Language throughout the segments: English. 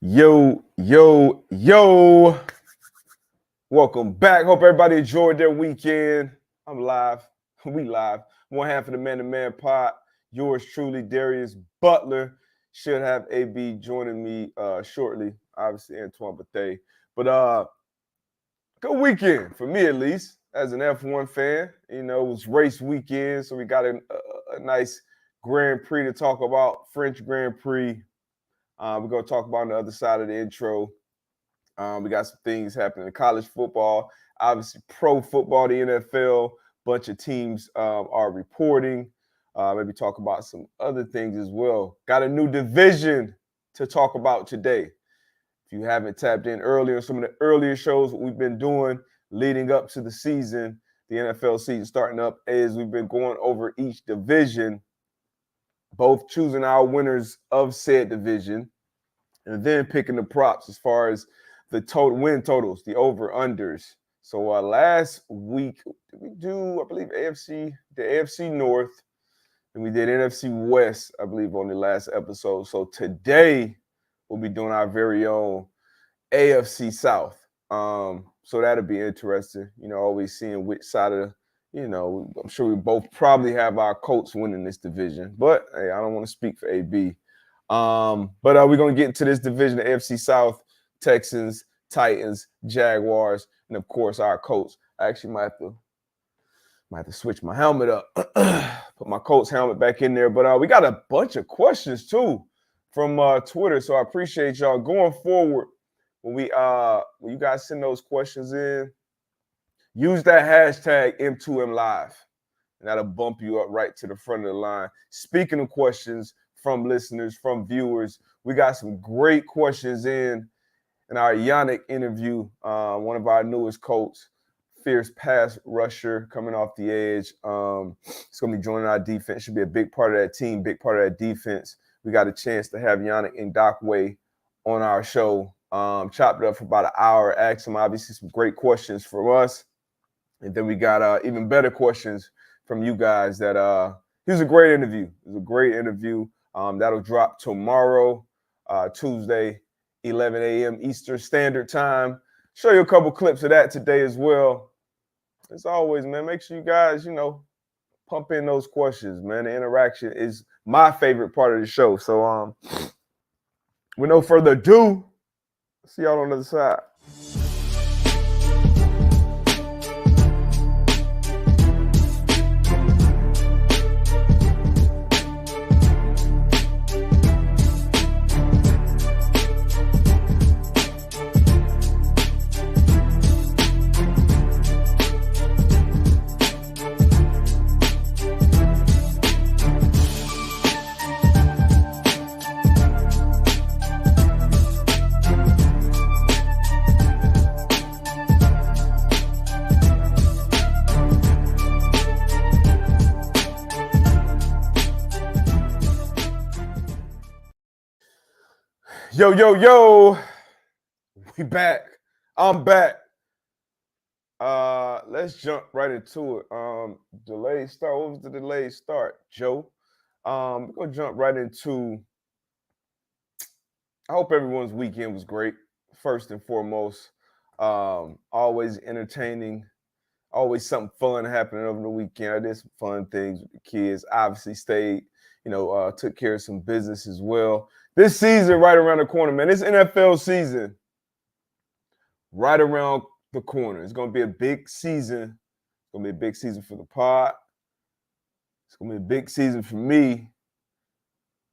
Yo, yo, yo. Welcome back. Hope everybody enjoyed their weekend. I'm live. We live. One half of the Man-to-Man pod. Yours truly, Darius Butler. Should have AB joining me shortly. Obviously, Antoine Bethea. But good weekend, for me at least, as an F1 fan. You know, it was race weekend, so we got a nice Grand Prix to talk about, French Grand Prix. We're going to talk about on the other side of the intro. We got some things happening in college football, obviously pro football, the NFL. Bunch of teams are reporting. Maybe talk about some other things as well. Got a new division to talk about today. If you haven't tapped in earlier, some of the earlier shows we've been doing leading up to the season, the NFL season starting up, is we've been going over each division, both choosing our winners of said division, and then picking the props as far as the total win totals, the over-unders. So last week, did we do, I believe, the AFC North, and we did NFC West, I believe, on the last episode. So today, we'll be doing our very own AFC South. So that'll be interesting. You know, always seeing which side of I'm sure we both probably have our Colts winning this division. But, hey, I don't want to speak for AB. But we're going to get into this division, the AFC South, Texans, Titans, Jaguars, and, of course, our Colts. I actually might have to switch my helmet up, put my Colts helmet back in there. But we got a bunch of questions, too, from Twitter, so I appreciate y'all. Going forward, when you guys send those questions in, use that hashtag M2MLive, and that'll bump you up right to the front of the line. Speaking of questions from listeners, from viewers, we got some great questions in our Yannick interview, one of our newest Colts, fierce pass rusher coming off the edge. It's going to be joining our defense. Should be a big part of that team, big part of that defense. We got a chance to have Yannick Ngakoue on our show. Chopped it up for about an hour, asked him obviously some great questions from us. And then we got even better questions from you guys. That it was a great interview. It was a great interview. That'll drop tomorrow, Tuesday, 11 a.m. Eastern Standard Time. Show you a couple clips of that today as well. As always, man, make sure you guys, pump in those questions, man. The interaction is my favorite part of the show. So with no further ado, see y'all on the other side. Yo, we back. I'm back. Let's jump right into it. Delayed start. What was the delayed start, Joe? We're gonna jump right into. I hope everyone's weekend was great. First and foremost, always entertaining. Always something fun happening over the weekend. I did some fun things with the kids. Obviously stayed, took care of some business as well. This season right around the corner, man. This NFL season right around the corner. It's going to be a big season. It's going to be a big season for the pod. It's going to be a big season for me.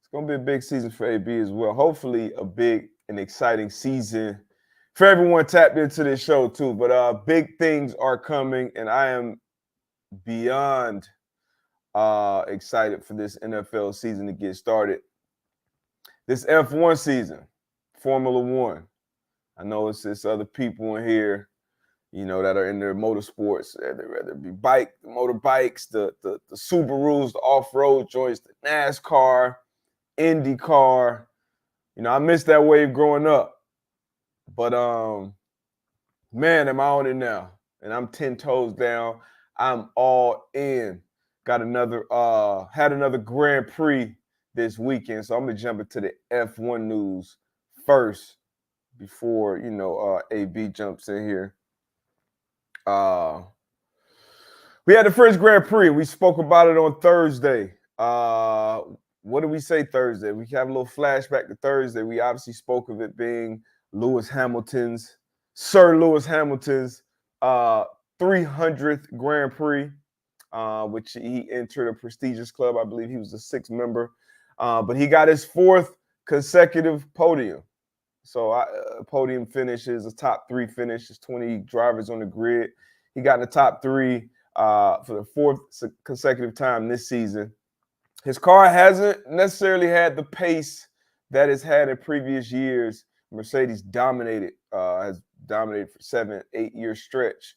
It's going to be a big season for AB as well. Hopefully a big and exciting season for everyone tapped into this show too. But big things are coming, and I am beyond excited for this NFL season to get started. This F1 season, Formula One. I know it's other people in here, that are in their motorsports. They'd rather be motorbikes, the Subarus, the off-road joints, the NASCAR, IndyCar. I missed that wave growing up. But, man, am I on it now. And I'm 10 toes down. I'm all in. Had another Grand Prix this weekend. So I'm going to jump into the F1 news first. before, AB jumps in here. We had the French Grand Prix. We spoke about it on Thursday. What did we say Thursday? We have a little flashback to Thursday. We obviously spoke of it being Sir Lewis Hamilton's 300th Grand Prix, which he entered a prestigious club. I believe he was the 6th member. But he got his 4th consecutive podium. So podium finishes, a top 3 finish. There's 20 drivers on the grid. He got in the top 3 for the 4th consecutive time this season. His car hasn't necessarily had the pace that it's had in previous years. Mercedes has dominated for 7-8 year stretch,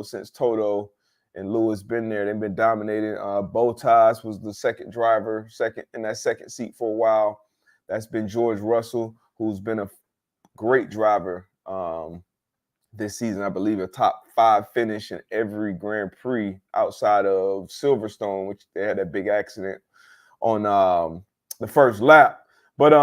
since Toto and Lewis been there. They've been dominating. Bottas was the second in that second seat for a while. That's been George Russell, who's been a great driver this season. I believe a top 5 finish in every Grand Prix outside of Silverstone, which they had that big accident on the first lap. But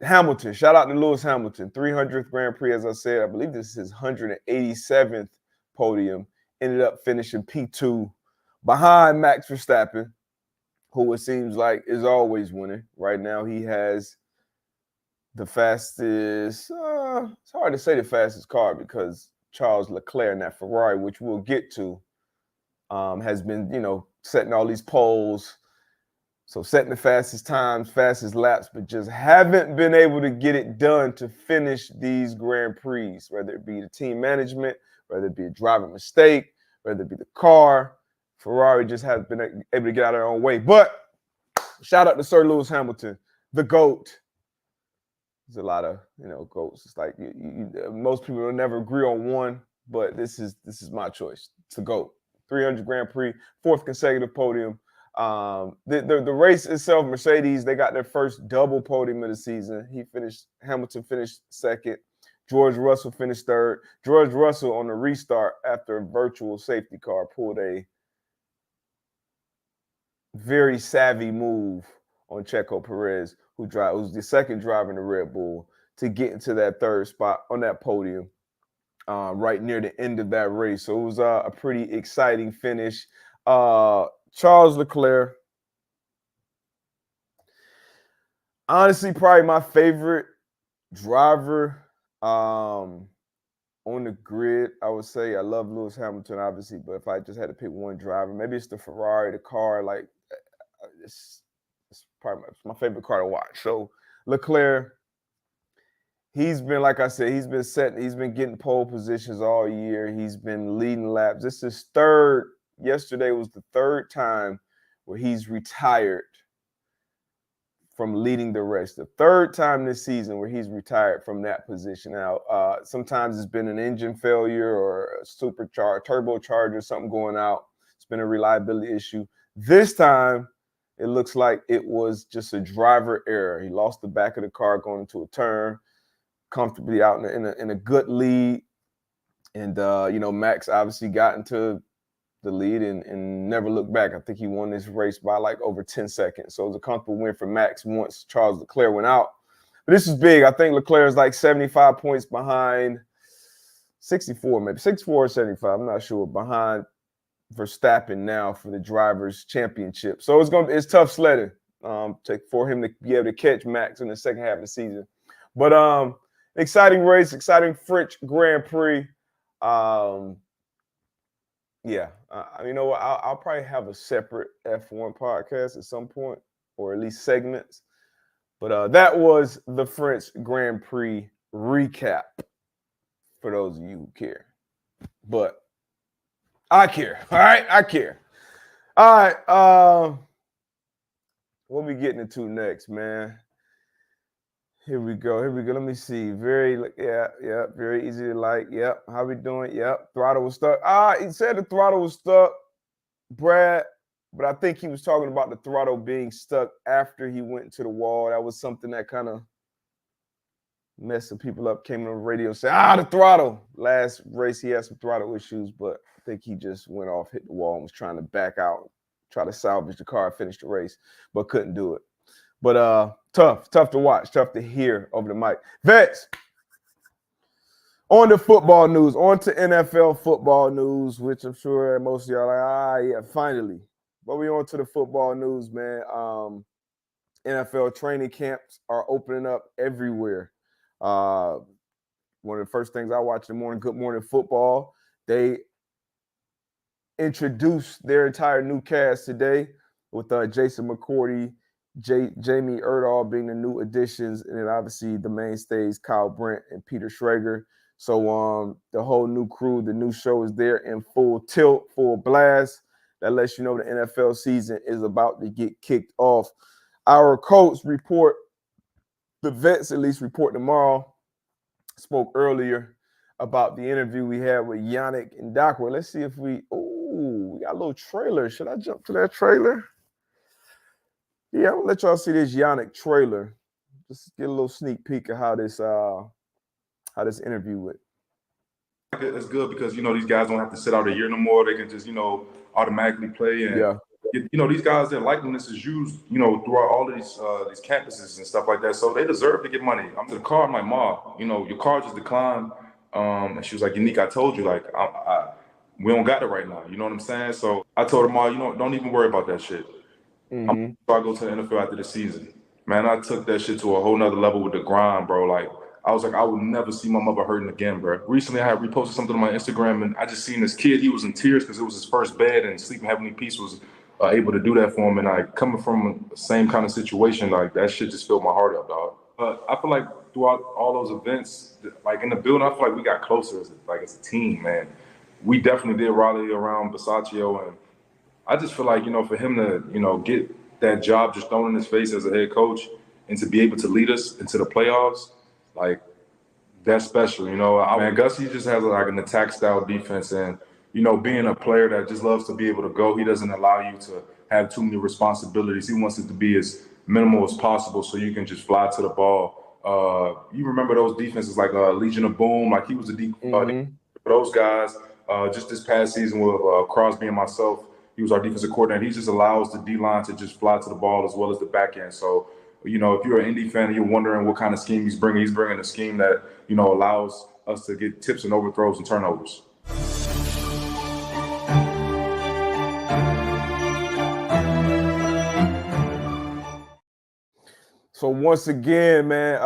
Hamilton, shout out to Lewis Hamilton, 300th Grand Prix, as I said. I believe this is his 187th podium. Ended up finishing P2 behind Max Verstappen, who it seems like is always winning. Right now he has the fastest, it's hard to say the fastest car because Charles Leclerc in that Ferrari, which we'll get to, has been, setting all these poles. So setting the fastest times, fastest laps, but just haven't been able to get it done to finish these Grand Prix, whether it be the team management, whether it be a driver mistake, whether it be the car. Ferrari just hasn't been able to get out of their own way. But shout out to Sir Lewis Hamilton, the GOAT. There's a lot of, GOATs. It's like most people will never agree on one, but this is my choice. It's the GOAT. 300 Grand Prix, 4th consecutive podium. The race itself, Mercedes, they got their first double podium of the season. Hamilton finished 2nd. George Russell finished 3rd. George Russell on the restart after a virtual safety car pulled a very savvy move on Checo Perez, who's the second driver in the Red Bull, to get into that 3rd spot on that podium right near the end of that race. So it was a pretty exciting finish. Charles Leclerc, honestly, probably my favorite driver on the grid. I would say I love Lewis Hamilton, obviously, but if I just had to pick one driver, maybe it's the Ferrari, the car. Like it's probably my favorite car to watch. So Leclerc, he's been, like I said, he's been getting pole positions all year. He's been leading laps. This is 3rd. Yesterday was the 3rd time where he's retired from leading the race. The 3rd time this season where he's retired from that position. Now, sometimes it's been an engine failure or a turbocharger, something going out. It's been a reliability issue. This time, it looks like it was just a driver error. He lost the back of the car going into a turn, comfortably out in a good lead. And, Max obviously got into the lead and never looked back. I think he won this race by like over 10 seconds. So it was a comfortable win for Max once Charles Leclerc went out. But this is big. I think Leclerc is like 75 points behind, 64 maybe, 64 or 75, I'm not sure, behind Verstappen now for the Drivers' Championship. So it's tough sledding for him to be able to catch Max in the second half of the season. But exciting race, exciting French Grand Prix. Yeah, you know what? I'll probably have a separate F1 podcast at some point, or at least segments. But that was the French Grand Prix recap for those of you who care. But I care. All right, I care. All right, what we getting into next, man? Here we go. Let me see. Very easy to like. Yep. How we doing? Yep. Throttle was stuck. He said the throttle was stuck, Brad, but I think he was talking about the throttle being stuck after he went to the wall. That was something that kind of messed some people up. Came on the radio and said, the throttle. Last race, he had some throttle issues, but I think he just went off, hit the wall, and was trying to back out, try to salvage the car, finish the race, but couldn't do it. But tough to watch, tough to hear over the mic. Vets, On to football news, on to NFL football news, which I'm sure most of y'all are like, yeah, finally. But we on to the football news, man. NFL training camps are opening up everywhere. One of the first things I watch in the morning, Good Morning Football, they introduced their entire new cast today with Jason McCourty, Jamie Erdahl being the new additions, and then obviously the mainstays Kyle Brent and Peter Schrager. So the whole new crew, the new show is there in full tilt, full blast. That lets you know the NFL season is about to get kicked off. Our coach report, the vets at least report tomorrow, spoke earlier about the interview we had with Yannick and Dakwa. Let's see if we got a little trailer. Should I jump to that trailer? Yeah, I'm gonna let y'all see this Yannick trailer. Just get a little sneak peek of how this interview went. It's good because these guys don't have to sit out a year no more. They can just automatically play and these guys, their likeness is used throughout all of these campuses and stuff like that. So they deserve to get money. I'm the car. I'm like, Ma, your car just declined. And she was like, Unique, I told you, like, we don't got it right now. You know what I'm saying? So I told her, Ma, don't even worry about that shit. Mm-hmm. I go to the NFL after the season. Man, I took that shit to a whole nother level with the grind, bro. Like, I was like, I would never see my mother hurting again, bro. Recently, I had reposted something on my Instagram, and I just seen this kid. He was in tears because it was his first bed, and Sleeping Heavenly Peace was able to do that for him. And coming from the same kind of situation, like, that shit just filled my heart up, dog. But I feel like throughout all those events, like in the building, I feel like we got closer as a team, man. We definitely did rally around Basaccio, and I just feel like, for him to, get that job just thrown in his face as a head coach and to be able to lead us into the playoffs, like, that's special, Man, Gus, he just has like an attack style defense, and being a player that just loves to be able to go, he doesn't allow you to have too many responsibilities. He wants it to be as minimal as possible so you can just fly to the ball. You remember those defenses like Legion of Boom, like he was a deep for those guys. Just this past season with Crosby and myself, he was our defensive coordinator. He just allows the D-line to just fly to the ball as well as the back end. So, if you're an Indy fan and you're wondering what kind of scheme he's bringing a scheme that, allows us to get tips and overthrows and turnovers. So once again, man,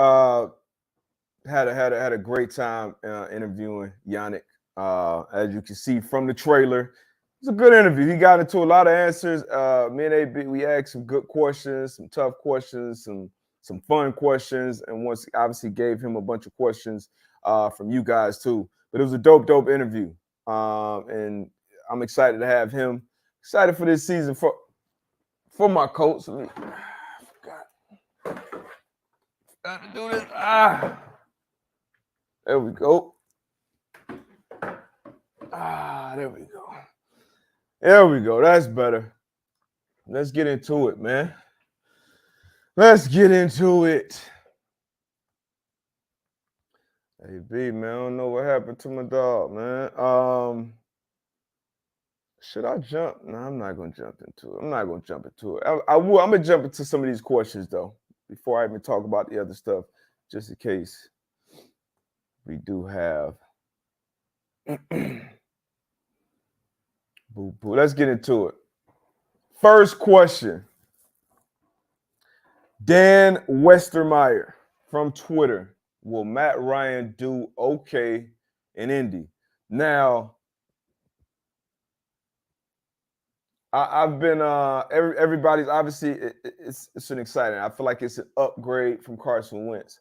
had a great time interviewing Yannick. As you can see from the trailer, it's a good interview. He got into a lot of answers. Me and AB, we asked some good questions, some tough questions, some fun questions, and once obviously gave him a bunch of questions from you guys too. But it was a dope interview, and I'm excited to have him. Excited for this season for my coach. I forgot to do this. There we go. There we go. There we go. That's better. Let's get into it, man. Let's get into it. Hey, B, man, I don't know what happened to my dog, man. Should I jump? No, I'm not going to jump into it. I'm not going to jump into it. I'm going to jump into some of these questions, though, before I even talk about the other stuff, just in case we do have. Boo, boo. Let's get into it. First question. Dan Westermeyer from Twitter. Will Matt Ryan do okay in Indy? Now, I've been everybody's obviously it's an exciting. I feel like it's an upgrade from Carson Wentz.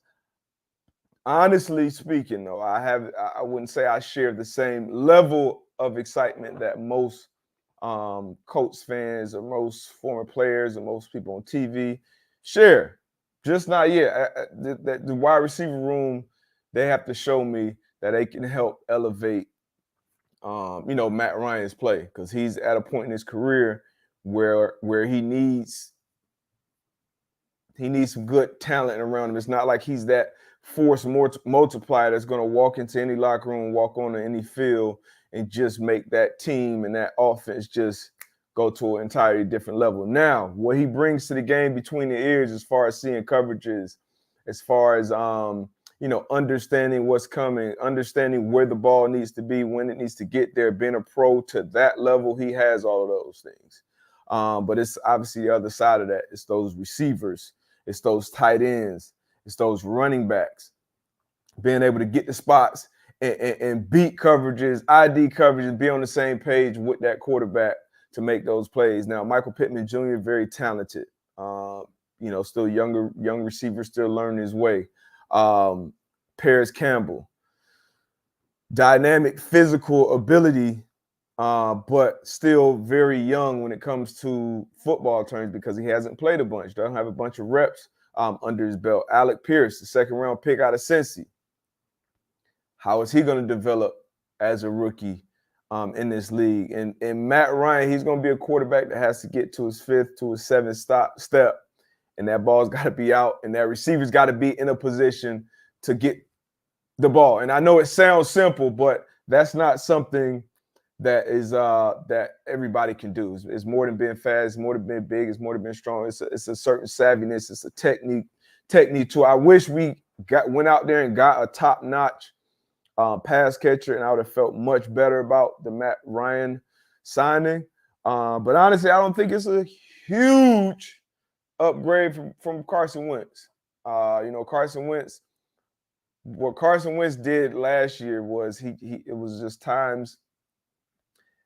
Honestly speaking, though, I wouldn't say I share the same level of excitement that most Colts fans or most former players or most people on TV share. Just not yet. The wide receiver room, they have to show me that they can help elevate, Matt Ryan's play, because he's at a point in his career where he needs some good talent around him. It's not like he's that force multiplier that's going to walk into any locker room, walk onto any field, and just make that team and that offense just go to an entirely different level. Now, what he brings to the game between the ears, as far as seeing coverages, as far as understanding what's coming, understanding where the ball needs to be, when it needs to get there, being a pro to that level, he has all of those things. But it's obviously the other side of that. It's those receivers. It's those tight ends. It's those running backs. Being able to get the spots and beat coverages, ID coverages, be on the same page with that quarterback to make those plays. Now, Michael Pittman Jr., very talented. Still young receiver, still learning his way. Paris Campbell, dynamic physical ability, but still very young when it comes to football terms because he hasn't played a bunch, doesn't have a bunch of reps under his belt. Alec Pierce, the second-round pick out of Cincy. How is he going to develop as a rookie in this league? And Matt Ryan, he's going to be a quarterback that has to get to his fifth, to his seventh step, and that ball's got to be out, and that receiver's got to be in a position to get the ball. And I know it sounds simple, but that's not something that is that everybody can do. It's more than being fast, it's more than being big, it's more than being strong. It's a certain savviness, it's a technique too. I wish we went out there and got a top-notch pass catcher, and I would have felt much better about the Matt Ryan signing. But honestly, I don't think it's a huge upgrade from Carson Wentz. Carson Wentz, what Carson Wentz did last year was it was just times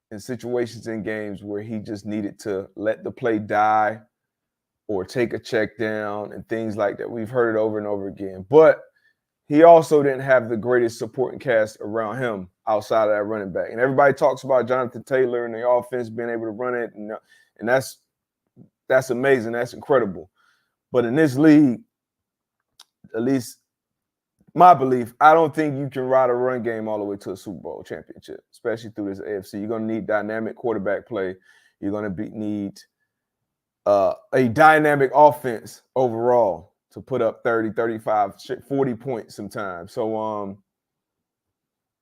and situations in games where he just needed to let the play die or take a check down and things like that. We've heard it over and over again. But he also didn't have the greatest supporting cast around him outside of that running back. And everybody talks about Jonathan Taylor and the offense being able to run it, and that's amazing. That's incredible. But in this league, at least my belief, I don't think you can ride a run game all the way to a Super Bowl championship, especially through this AFC. You're going to need dynamic quarterback play. You're going to need a dynamic offense overall to put up 30, 35, 40 points sometimes. So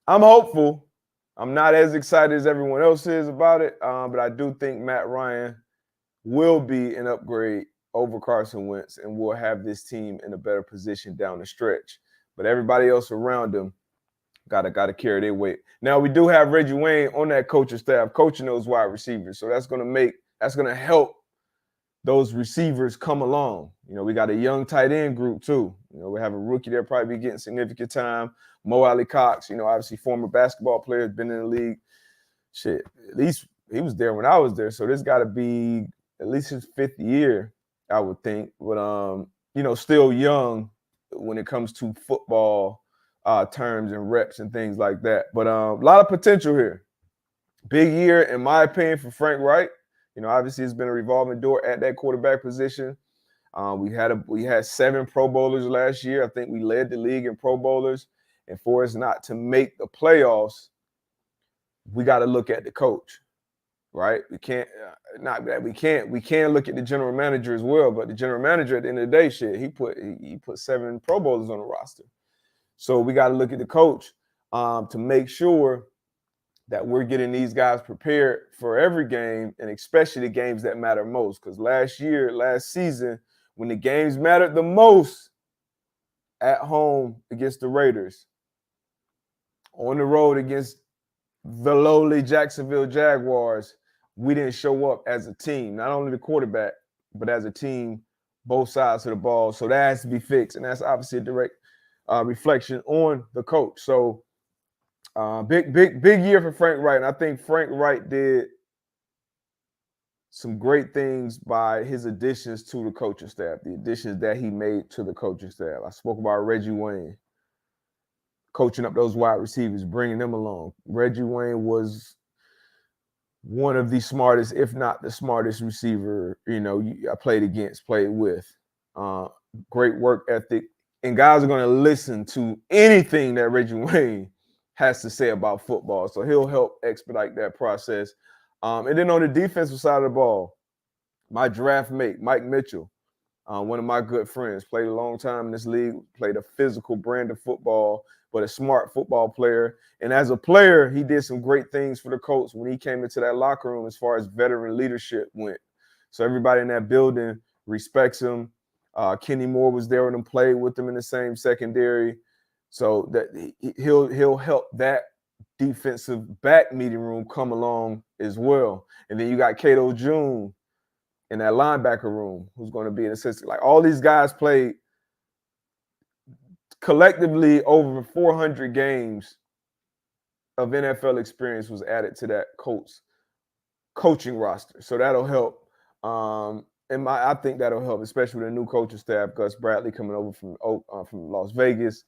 I'm hopeful. I'm not as excited as everyone else is about it, but I do think Matt Ryan will be an upgrade over Carson Wentz and will have this team in a better position down the stretch. But everybody else around him gotta carry their weight. Now, we do have Reggie Wayne on that coaching staff, coaching those wide receivers. So that's gonna help those receivers come along. We got a young tight end group too. We have a rookie that'll probably be getting significant time. Mo Alley Cox, obviously former basketball player, has been in the league. Shit, at least he was there when I was there. So this got to be at least his fifth year, I would think. But still young when it comes to football terms and reps and things like that. But a lot of potential here. Big year, in my opinion, for Frank Wright. Obviously it's been a revolving door at that quarterback position. We had 7 Pro Bowlers last year. I think we led the league in Pro Bowlers. And for us not to make the playoffs, we got to look at the coach, right? We can't we can look at the general manager as well. But the general manager at the end of the day, he put 7 Pro Bowlers on the roster. So we got to look at the coach to make sure that we're getting these guys prepared for every game, and especially the games that matter most. Because last season, when the games mattered the most, at home against the Raiders, on the road against the lowly Jacksonville Jaguars, we didn't show up as a team, not only the quarterback, but as a team, both sides of the ball. So that has to be fixed, and that's obviously a direct reflection on the coach. So big year for Frank Wright. And I think Frank Wright did some great things by his additions to the coaching staff, the additions that he made to the coaching staff. I spoke about Reggie Wayne, coaching up those wide receivers, bringing them along. Reggie Wayne was one of the smartest, if not the smartest receiver, I played with. Great work ethic. And guys are going to listen to anything that Reggie Wayne has to say about football. So he'll help expedite that process. And then on the defensive side of the ball, my draft mate, Mike Mitchell, one of my good friends, played a long time in this league, played a physical brand of football, but a smart football player. And as a player, he did some great things for the Colts when he came into that locker room as far as veteran leadership went. So everybody in that building respects him. Kenny Moore was there with him, played with him in the same secondary. So that he'll help that defensive back meeting room come along as well. And then you got Cato June in that linebacker room who's going to be an assistant. Like all these guys played collectively over 400 games of NFL experience was added to that coaching roster. So that'll help. I think that'll help, especially with a new coaching staff. Gus Bradley coming over from Las Vegas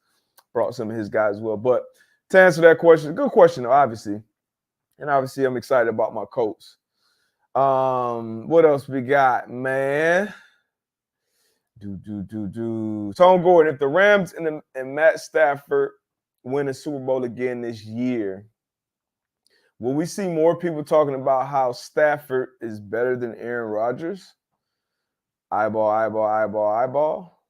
brought some of his guys as well. But to answer that question, good question, obviously. And obviously, I'm excited about my Colts. What else we got, man? Tom Gordon, if the Rams and Matt Stafford win a Super Bowl again this year, will we see more people talking about how Stafford is better than Aaron Rodgers? Eyeball, eyeball, eyeball, eyeball.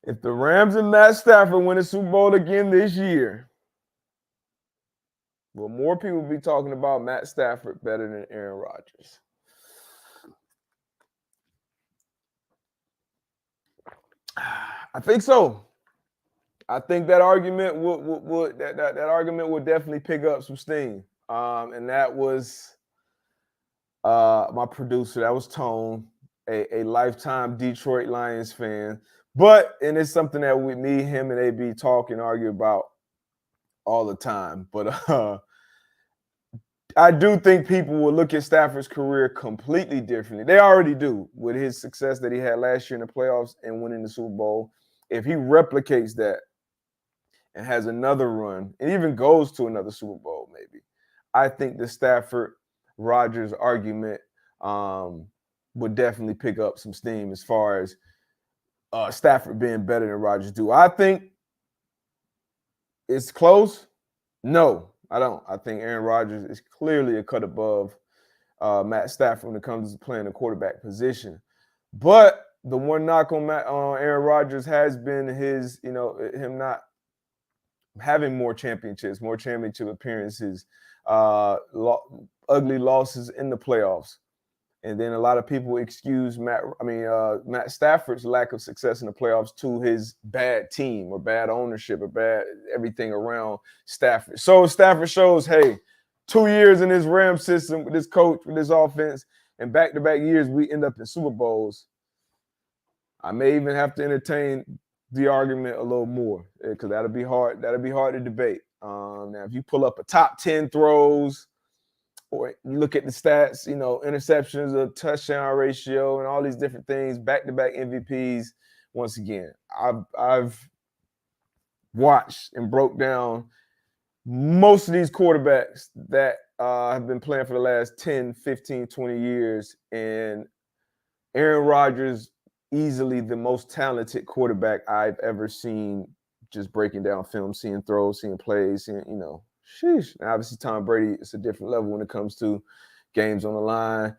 If the Rams and Matt Stafford win a Super Bowl again this year, will more people be talking about Matt Stafford better than Aaron Rodgers? I think so. I think that argument would that argument would definitely pick up some steam. And that was my producer. That was Tone, a lifetime Detroit Lions fan. And it's something that me, him, and AB talk and argue about all the time. But I do think people will look at Stafford's career completely differently. They already do with his success that he had last year in the playoffs and winning the Super Bowl. If he replicates that and has another run and even goes to another Super Bowl, maybe, I think the Stafford-Rodgers argument would definitely pick up some steam as far as Stafford being better than Rodgers do. I think it's close. No, I don't. I think Aaron Rodgers is clearly a cut above Matt Stafford when it comes to playing the quarterback position. But the one knock on Aaron Rodgers has been him not having more championship appearances, ugly losses in the playoffs. And then a lot of people excuse Matt Stafford's lack of success in the playoffs to his bad team or bad ownership or bad everything around Stafford. So Stafford shows, hey, 2 years in this Rams system with this coach, with this offense, and back-to-back years we end up in Super Bowls. I may even have to entertain the argument a little more because that'll be hard. That'll be hard to debate. Now, if you pull up a top 10 throws, or you look at the stats, interceptions, a touchdown ratio, and all these different things, back-to-back MVPs. Once again, I've watched and broke down most of these quarterbacks that have been playing for the last 10, 15, 20 years, and Aaron Rodgers, easily the most talented quarterback I've ever seen, just breaking down film, seeing throws, seeing plays, sheesh. Now, obviously, Tom Brady, it's a different level when it comes to games on the line,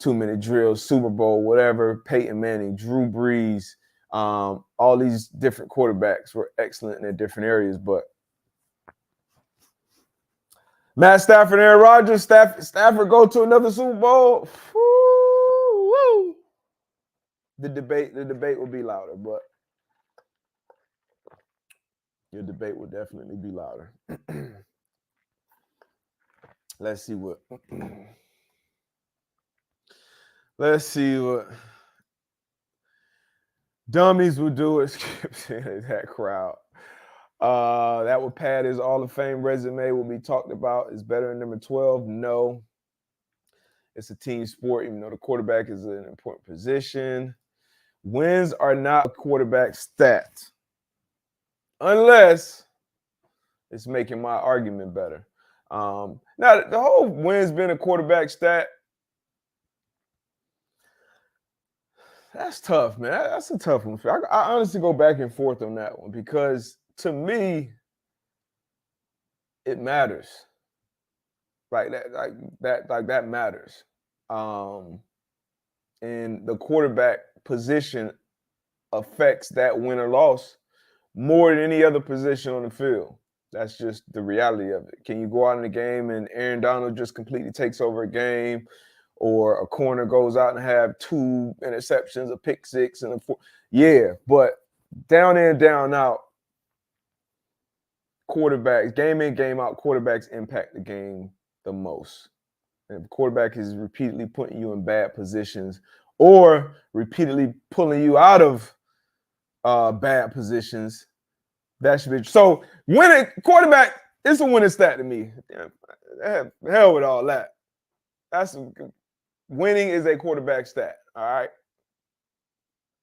2-minute drills, Super Bowl, whatever, Peyton Manning, Drew Brees, all these different quarterbacks were excellent in their different areas. But Matt Stafford, Aaron Rodgers, Stafford go to another Super Bowl. Woo. The debate will be louder, but your debate will definitely be louder. Let's see what dummies will do. That crowd. That would pad his Hall of Fame resume. Will be talked about. Is better than number 12? No. It's a team sport, even though the quarterback is an important position. Wins are not a quarterback stat, unless it's making my argument better. Now, the whole wins being a quarterback stat, that's tough, man. That's a tough one. I honestly go back and forth on that one because to me, it matters. Right? That matters. And the quarterback position affects that win or loss more than any other position on the field. That's just the reality of it. Can you go out in the game and Aaron Donald just completely takes over a game, or a corner goes out and have 2 interceptions, a pick six, and a 4? Yeah, but down in, down out, quarterbacks, game in, game out, quarterbacks impact the game the most. And if the quarterback is repeatedly putting you in bad positions or repeatedly pulling you out of bad positions, that should be so. Winning quarterback, it's a winning stat to me. Hell with all that. Winning is a quarterback stat. All right.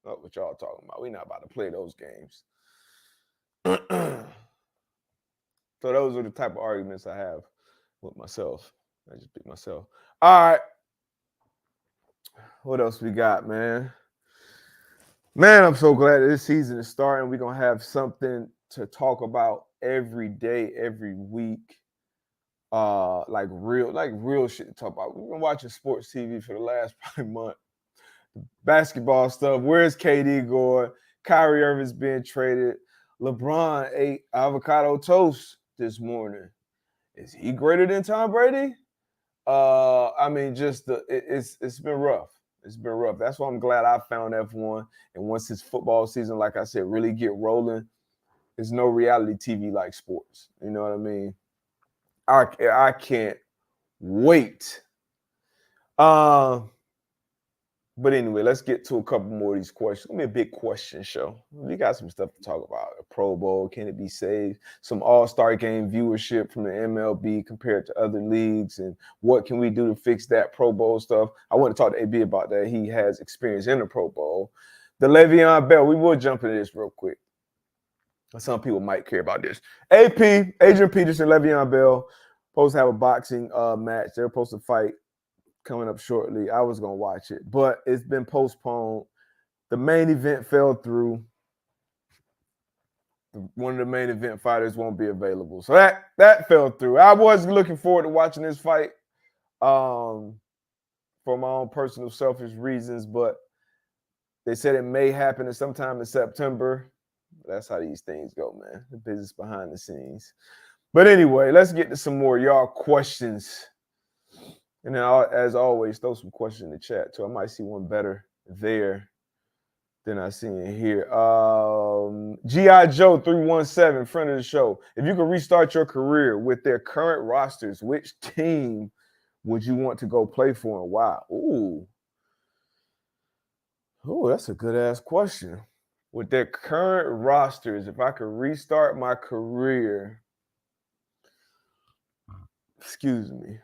That's what y'all talking about. We're not about to play those games. So those are the type of arguments I have with myself. I just beat myself. All right. What else we got, man? Man, I'm so glad this season is starting. We're going to have something to talk about every day, every week. Like real shit to talk about. We've been watching sports TV for the last probably month. Basketball stuff. Where's KD going? Kyrie Irving's being traded. LeBron ate avocado toast this morning. Is he greater than Tom Brady? I mean, it's been rough. It's been rough. That's why I'm glad I found F1. And once this football season, like I said, really get rolling, there's no reality TV like sports. You know what I mean? I can't wait. But anyway, let's get to a couple more of these questions. It's going to be a big question show. We got some stuff to talk about. A Pro Bowl, can it be saved? Some All-Star game viewership from the MLB compared to other leagues, and what can we do to fix that Pro Bowl stuff? I want to talk to AB about that. He has experience in the Pro Bowl. The Le'Veon Bell, we will jump into this real quick. Some people might care about this. AP, Adrian Peterson, Le'Veon Bell, supposed to have a boxing match. They're supposed to fight coming up shortly. I was going to watch it, but it's been postponed. The main event fell through. One of the main event fighters won't be available. So that fell through. I was looking forward to watching this fight for my own personal selfish reasons, but they said it may happen at sometime in September. That's how these things go, man. The business behind the scenes. But anyway, let's get to some more y'all questions. And then, as always, throw some questions in the chat, too. I might see one better there than I see in here. G.I. Joe 317, friend of the show. If you could restart your career with their current rosters, which team would you want to go play for and why? Ooh, that's a good-ass question. With their current rosters, if I could restart my career, excuse me,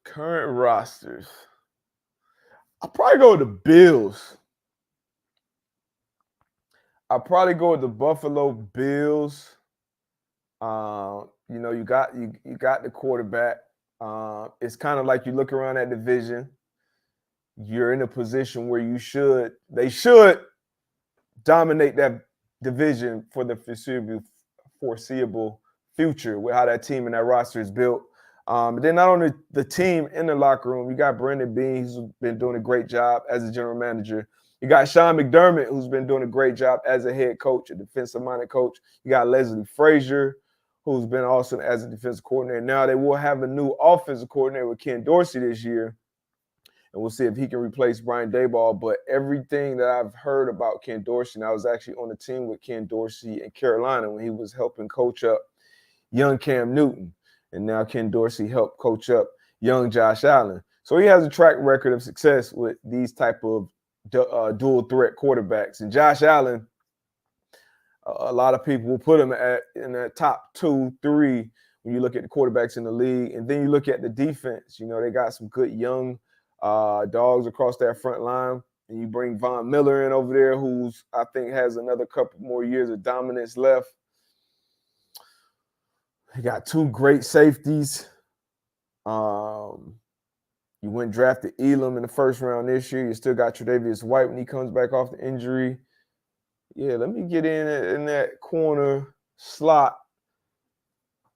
current rosters. I'll probably go with the Bills. I'll probably go with the Buffalo Bills. You got the quarterback. It's kind of like you look around that division. You're in a position where they should dominate that division for the foreseeable future with how that team and that roster is built. Then not only the team in the locker room, you got Brandon Beane, who's been doing a great job as a general manager. You got Sean McDermott, who's been doing a great job as a head coach, a defensive-minded coach. You got Leslie Frazier, who's been awesome as a defensive coordinator. Now they will have a new offensive coordinator with Ken Dorsey this year, and we'll see if he can replace Brian Daboll. But everything that I've heard about Ken Dorsey, and I was actually on the team with Ken Dorsey in Carolina when he was helping coach up young Cam Newton. And now Ken Dorsey helped coach up young Josh Allen. So he has a track record of success with these type of dual threat quarterbacks. And Josh Allen, a lot of people will put him in the top 2, 3 when you look at the quarterbacks in the league. And then you look at the defense. They got some good young dogs across that front line. And you bring Von Miller in over there, who's I think has another couple more years of dominance left. He got 2 great safeties. You went and drafted Elam in the first round this year. You still got Tre'Davious White when he comes back off the injury. Yeah, let me get in that corner slot,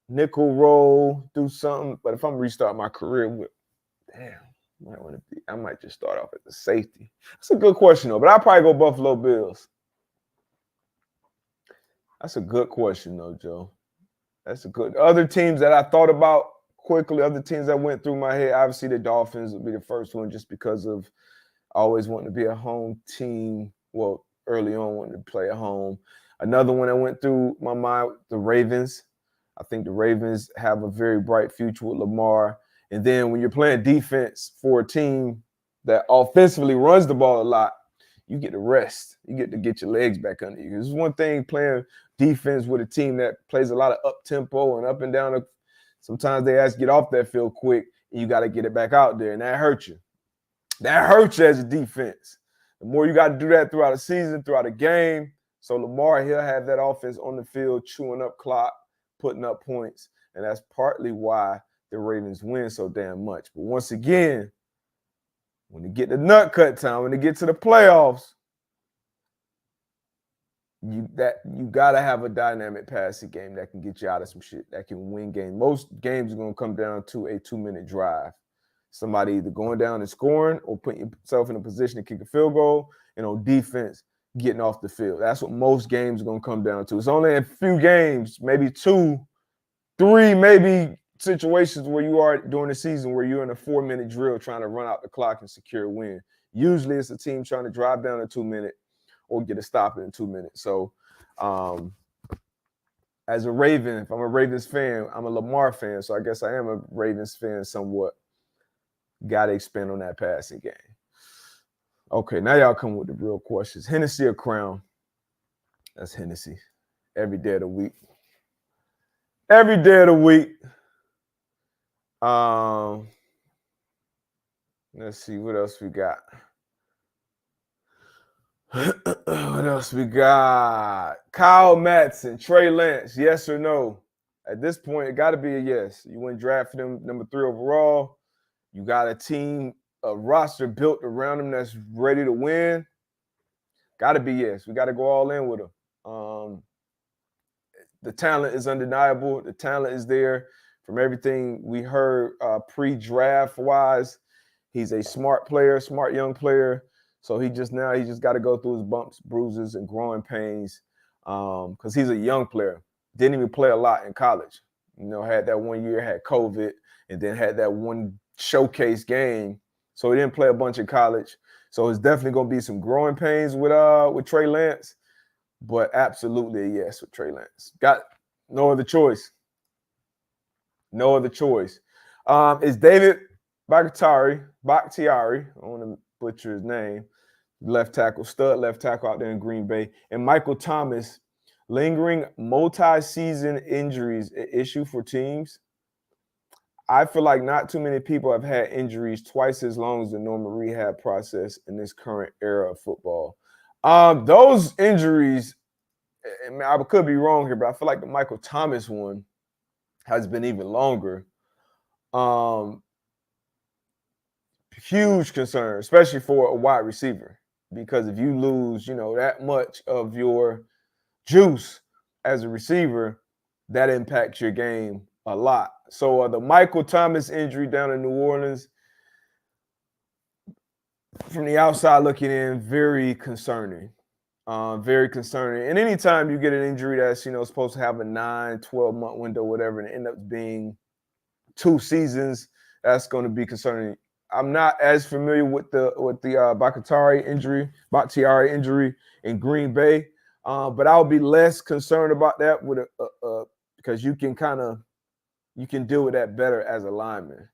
nickel roll, do something. But if I'm restarting my career I might just start off at the safety. That's a good question, though. But I'll probably go Buffalo Bills. That's a good question, though, Joe. That's a good. Other teams that I thought about quickly, other teams that went through my head, obviously the Dolphins would be the first one just because of always wanting to be a home team. Well, early on wanting to play at home. Another one that went through my mind, the Ravens. I think the Ravens have a very bright future with Lamar. And then when you're playing defense for a team that offensively runs the ball a lot, you get to rest. You get to get your legs back under you. It's one thing playing defense with a team that plays a lot of up-tempo and up and down. Sometimes they ask you to get off that field quick, and you got to get it back out there, and that hurts you. That hurts you as a defense. The more you got to do that throughout a season, throughout a game. So Lamar, he'll have that offense on the field, chewing up clock, putting up points, and that's partly why the Ravens win so damn much. But once again, when they get to nut cut time, when they get to the playoffs, you got to have a dynamic passing game that can get you out of some shit, that can win games. Most games are going to come down to a 2-minute drive. Somebody either going down and scoring or putting yourself in a position to kick a field goal, and on defense, getting off the field. That's what most games are going to come down to. It's only a few games, maybe 2, 3, maybe situations where you are during the season where you're in a 4-minute drill trying to run out the clock and secure a win. Usually it's a team trying to drive down a 2-minute or get a stop in 2 minutes. So as a Raven, if I'm a Ravens fan, I'm a Lamar fan, so I guess I am a Ravens fan somewhat. Got to expand on that passing game. Okay, now y'all come with the real questions. Hennessy or Crown? That's Hennessy. Every day of the week. Every day of the week. Let's see what else we got. What else we got? Kyle Madsen, Trey Lance, yes or no? At this point, it got to be a yes. You went drafting him number 3 overall. You got a team, a roster built around him that's ready to win. Got to be yes. We got to go all in with him. The talent is undeniable. The talent is there. From everything we heard pre-draft wise, he's a smart player, smart young player. So he just got to go through his bumps, bruises, and growing pains because he's a young player. Didn't even play a lot in college. You know, had that 1 year, had COVID, and then had that one showcase game. So he didn't play a bunch in college. So it's definitely going to be some growing pains with Trey Lance, but absolutely a yes with Trey Lance. Got no other choice. No other choice. Is David Bakhtiari, I don't want to butcher his name, left tackle, stud left tackle out there in Green Bay, and Michael Thomas, lingering multi-season injuries, an issue for teams? I feel like not too many people have had injuries twice as long as the normal rehab process in this current era of football. Those injuries, I could be wrong here, but I feel like the Michael Thomas one has been even longer. Huge concern, especially for a wide receiver, because if you lose, that much of your juice as a receiver, that impacts your game a lot. So the Michael Thomas injury down in New Orleans, from the outside looking in, very concerning. Very concerning. And anytime you get an injury that's, supposed to have a 9, 12-month window, whatever, and it ends up being 2 seasons, that's going to be concerning. I'm not as familiar with the Bakhtiari injury in Green Bay, but I'll be less concerned about that because you can deal with that better as a lineman,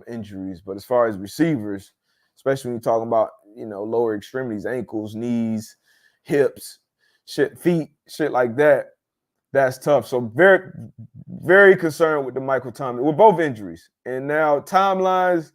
injuries. But as far as receivers, especially when you're talking about lower extremities, ankles, knees, hips, feet, shit like that, that's tough. So very, very concerned with the Michael Thomas, with both injuries. And now timelines,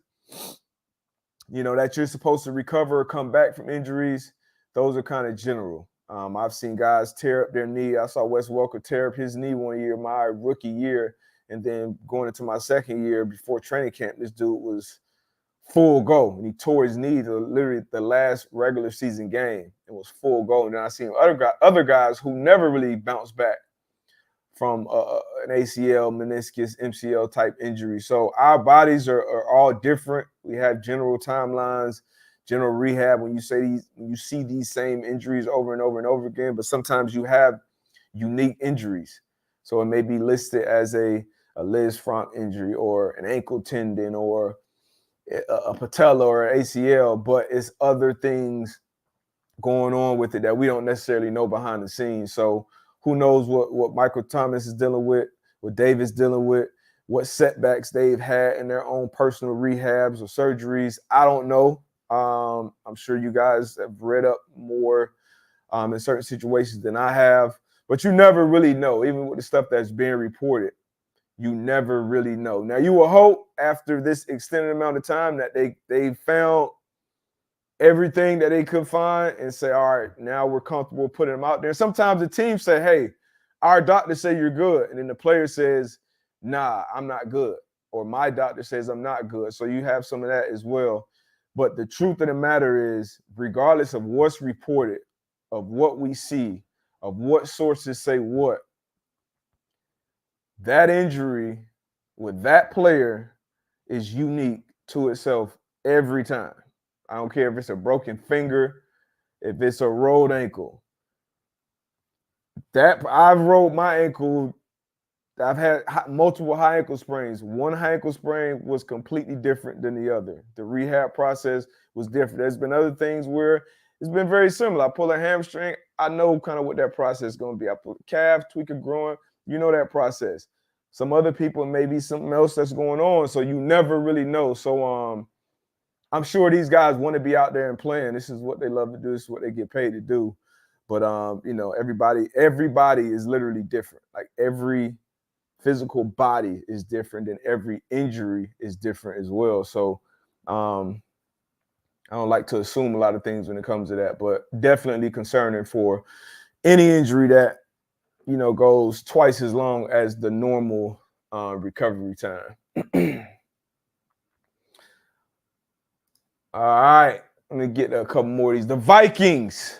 that you're supposed to recover or come back from injuries, those are kind of general. I've seen guys tear up their knee. I saw Wes Welker tear up his knee 1 year, my rookie year, and then going into my second year before training camp, this dude was full go, and he tore his knee to literally the last regular season game. It was full go. And then I seen other guys who never really bounced back from an ACL, meniscus, MCL type injury. So our bodies are all different. We have general timelines, general rehab. When you see these same injuries over and over and over again, but sometimes you have unique injuries. So it may be listed as a Liz Frank injury or an ankle tendon or a patella or an ACL, but it's other things going on with it that we don't necessarily know behind the scenes. So who knows what Michael Thomas is dealing with, what Davis dealing with, what setbacks they've had in their own personal rehabs or surgeries. I don't know. I'm sure you guys have read up more in certain situations than I have, but you never really know, even with the stuff that's being reported. You never really know. Now, you will hope after this extended amount of time that they found everything that they could find and say, all right, now we're comfortable putting them out there. Sometimes the team say, hey, our doctor say you're good. And then the player says, nah, I'm not good. Or my doctor says I'm not good. So you have some of that as well. But the truth of the matter is, regardless of what's reported, of what we see, of what sources say what, that injury with that player is unique to itself every time. I don't care if it's a broken finger, if it's a rolled ankle. That I've rolled my ankle. I've had multiple high ankle sprains. One high ankle sprain was completely different than the other. The rehab process was different. There's been other things where it's been very similar. I pull a hamstring. I know kind of what that process is going to be. I pull a calf, tweak a groin. You know that process. Some other people, maybe something else that's going on. So you never really know. So I'm sure these guys want to be out there and playing. This is what they love to do. This is what they get paid to do. But everybody is literally different. Like every physical body is different, and every injury is different as well. So I don't like to assume a lot of things when it comes to that, but definitely concerning for any injury that goes twice as long as the normal recovery time. All right, let me get a couple more of these. The Vikings.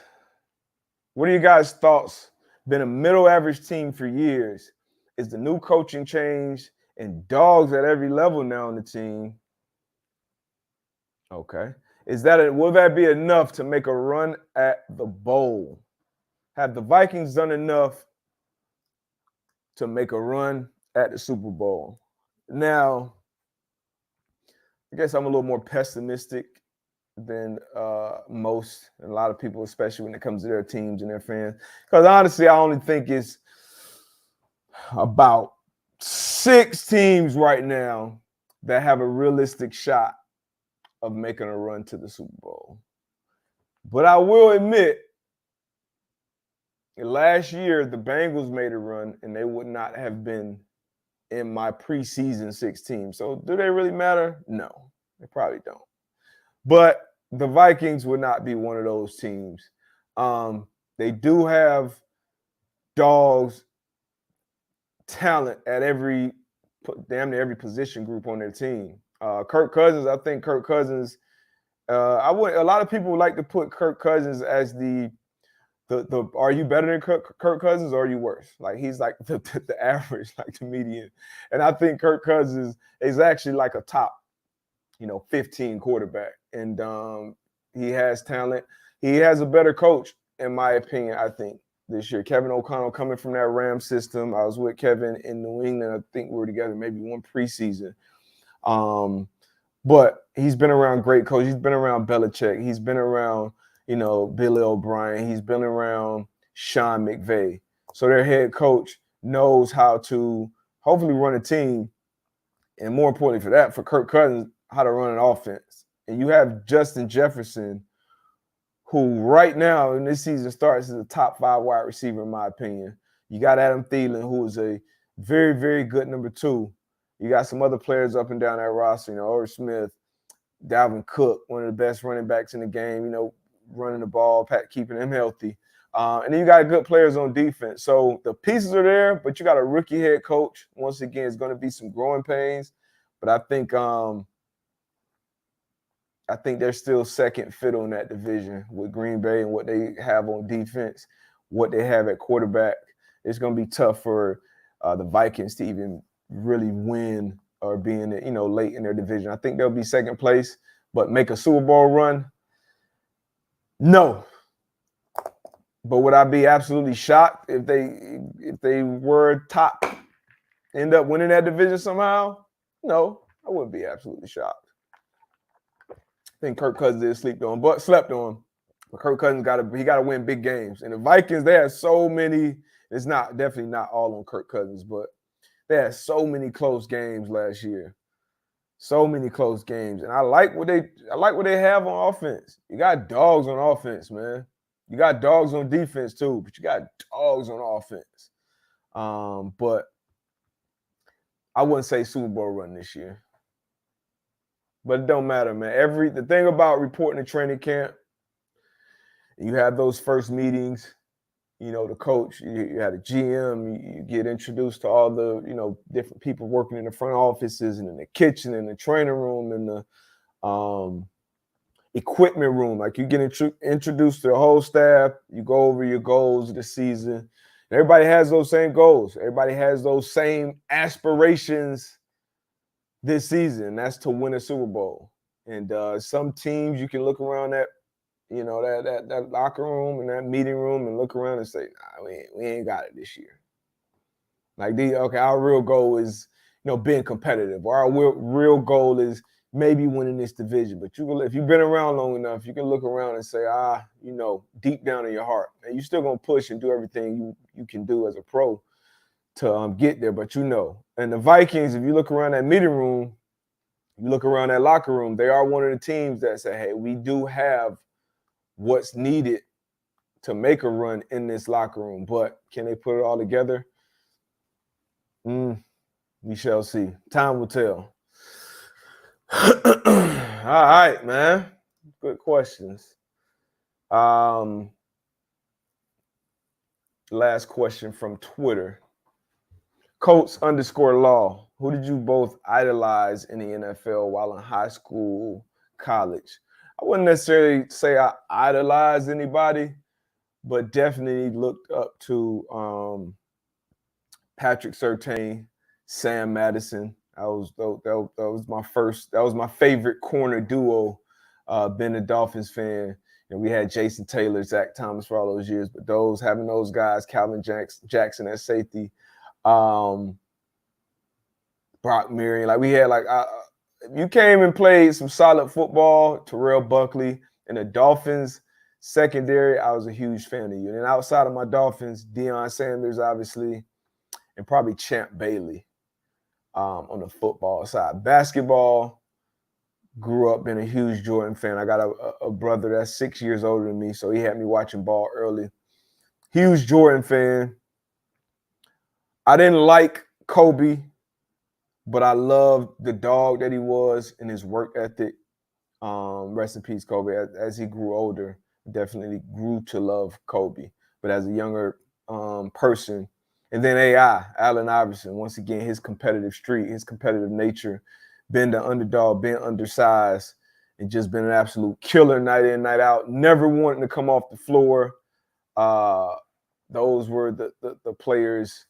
What are you guys' thoughts? Been a middle average team for years. Is the new coaching change and dogs at every level now on the team? Okay. Will that be enough to make a run at the bowl? Have the Vikings done enough to make a run at the Super Bowl? Now, I guess I'm a little more pessimistic than most, and a lot of people, especially when it comes to their teams and their fans. Because honestly, I only think it's about 6 teams right now that have a realistic shot of making a run to the Super Bowl. But I will admit, last year, the Bengals made a run, and they would not have been in my preseason 6 teams. So do they really matter? No, they probably don't. But the Vikings would not be one of those teams. They do have dogs, talent at damn near every position group on their team. Kirk Cousins, I think Kirk Cousins, a lot of people would like to put Kirk Cousins as the are you better than Kirk Cousins or are you worse? Like he's like the average, like the median. And I think Kirk Cousins is actually like a top 15 quarterback. And he has talent. He has a better coach, in my opinion, I think, this year. Kevin O'Connell coming from that Rams system. I was with Kevin in New England. I think we were together maybe one preseason. But he's been around great coaches. He's been around Belichick. He's been around, Billy O'Brien. He's been around Sean McVay. So their head coach knows how to hopefully run a team. And more importantly for that, for Kirk Cousins, how to run an offense. And you have Justin Jefferson, who right now in this season starts as a top 5 wide receiver, in my opinion. You got Adam Thielen, who is a very, very good number 2. You got some other players up and down that roster, Irv Smith, Dalvin Cook, one of the best running backs in the game, running the ball, keeping him healthy. And then you got good players on defense. So the pieces are there, but you got a rookie head coach. Once again, it's going to be some growing pains. But I think they're still second fiddle in that division with Green Bay and what they have on defense, what they have at quarterback. It's going to be tough for the Vikings to even really win or be in late in their division. I think they'll be second place, but make a Super Bowl run? No. But would I be absolutely shocked if they were top, end up winning that division somehow? No, I wouldn't be absolutely shocked. I think Kirk Cousins slept on. But Kirk Cousins gotta win big games. And the Vikings, they had so many. It's definitely not all on Kirk Cousins, but they had so many close games last year. So many close games. And I like what they have on offense. You got dogs on offense, man. You got dogs on defense too, but you got dogs on offense. But I wouldn't say Super Bowl run this year. But it don't matter, man. The thing about reporting to training camp, you have those first meetings, the coach, you had a GM, you get introduced to all the, different people working in the front offices and in the kitchen and the training room and the equipment room. Like you get introduced to the whole staff, you go over your goals of the season. Everybody has those same goals. Everybody has those same aspirations this season. That's to win a Super Bowl. And some teams you can look around at, that locker room and that meeting room and look around and say, nah, we ain't got it this year. Like, our real goal is, being competitive. Or our real goal is maybe winning this division. But if you've been around long enough, you can look around and say, deep down in your heart, and you're still going to push and do everything you can do as a pro to get there. But and the Vikings, if you look around that meeting room, you look around that locker room, they are one of the teams that say, hey, we do have what's needed to make a run in this locker room. But can they put it all together? We shall see. Time will tell. All right, man. Good questions. Last question from Twitter. Coats_law. Who did you both idolize in the NFL while in high school, college? I wouldn't necessarily say I idolized anybody, but definitely looked up to Patrick Surtain, Sam Madison. That was my favorite corner duo. Being a Dolphins fan, and we had Jason Taylor, Zach Thomas for all those years, but having those guys, Calvin Jackson at safety, Brock Marion, like we had you came and played some solid football, Terrell Buckley, and the Dolphins secondary, I was a huge fan of you. And outside of my Dolphins, Deion Sanders, obviously, and probably Champ Bailey on the football side. Basketball, grew up being a huge Jordan fan. I got a brother that's 6 years older than me, so he had me watching ball early. Huge Jordan fan. I didn't like Kobe, but I loved the dog that he was and his work ethic. Rest in peace, Kobe. As he grew older, definitely grew to love Kobe. But as a younger person, and then Allen Iverson, once again, his competitive streak, his competitive nature, been the underdog, been undersized, and just been an absolute killer night in, night out, never wanting to come off the floor. Those were the players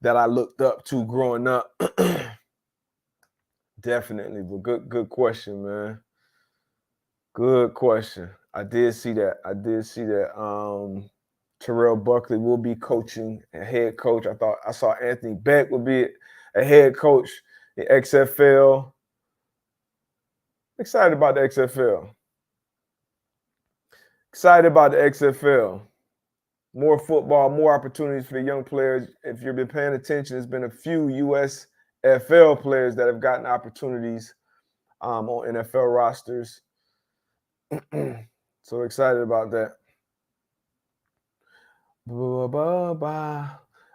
that I looked up to growing up. Definitely, but good question, man. Good question. I did see that. Terrell Buckley will be coaching a head coach. I saw Anthony Beck will be a head coach in XFL. Excited about the XFL. More football, more opportunities for the young players. If you've been paying attention, there's been a few USFL players that have gotten opportunities on NFL rosters. So excited about that. All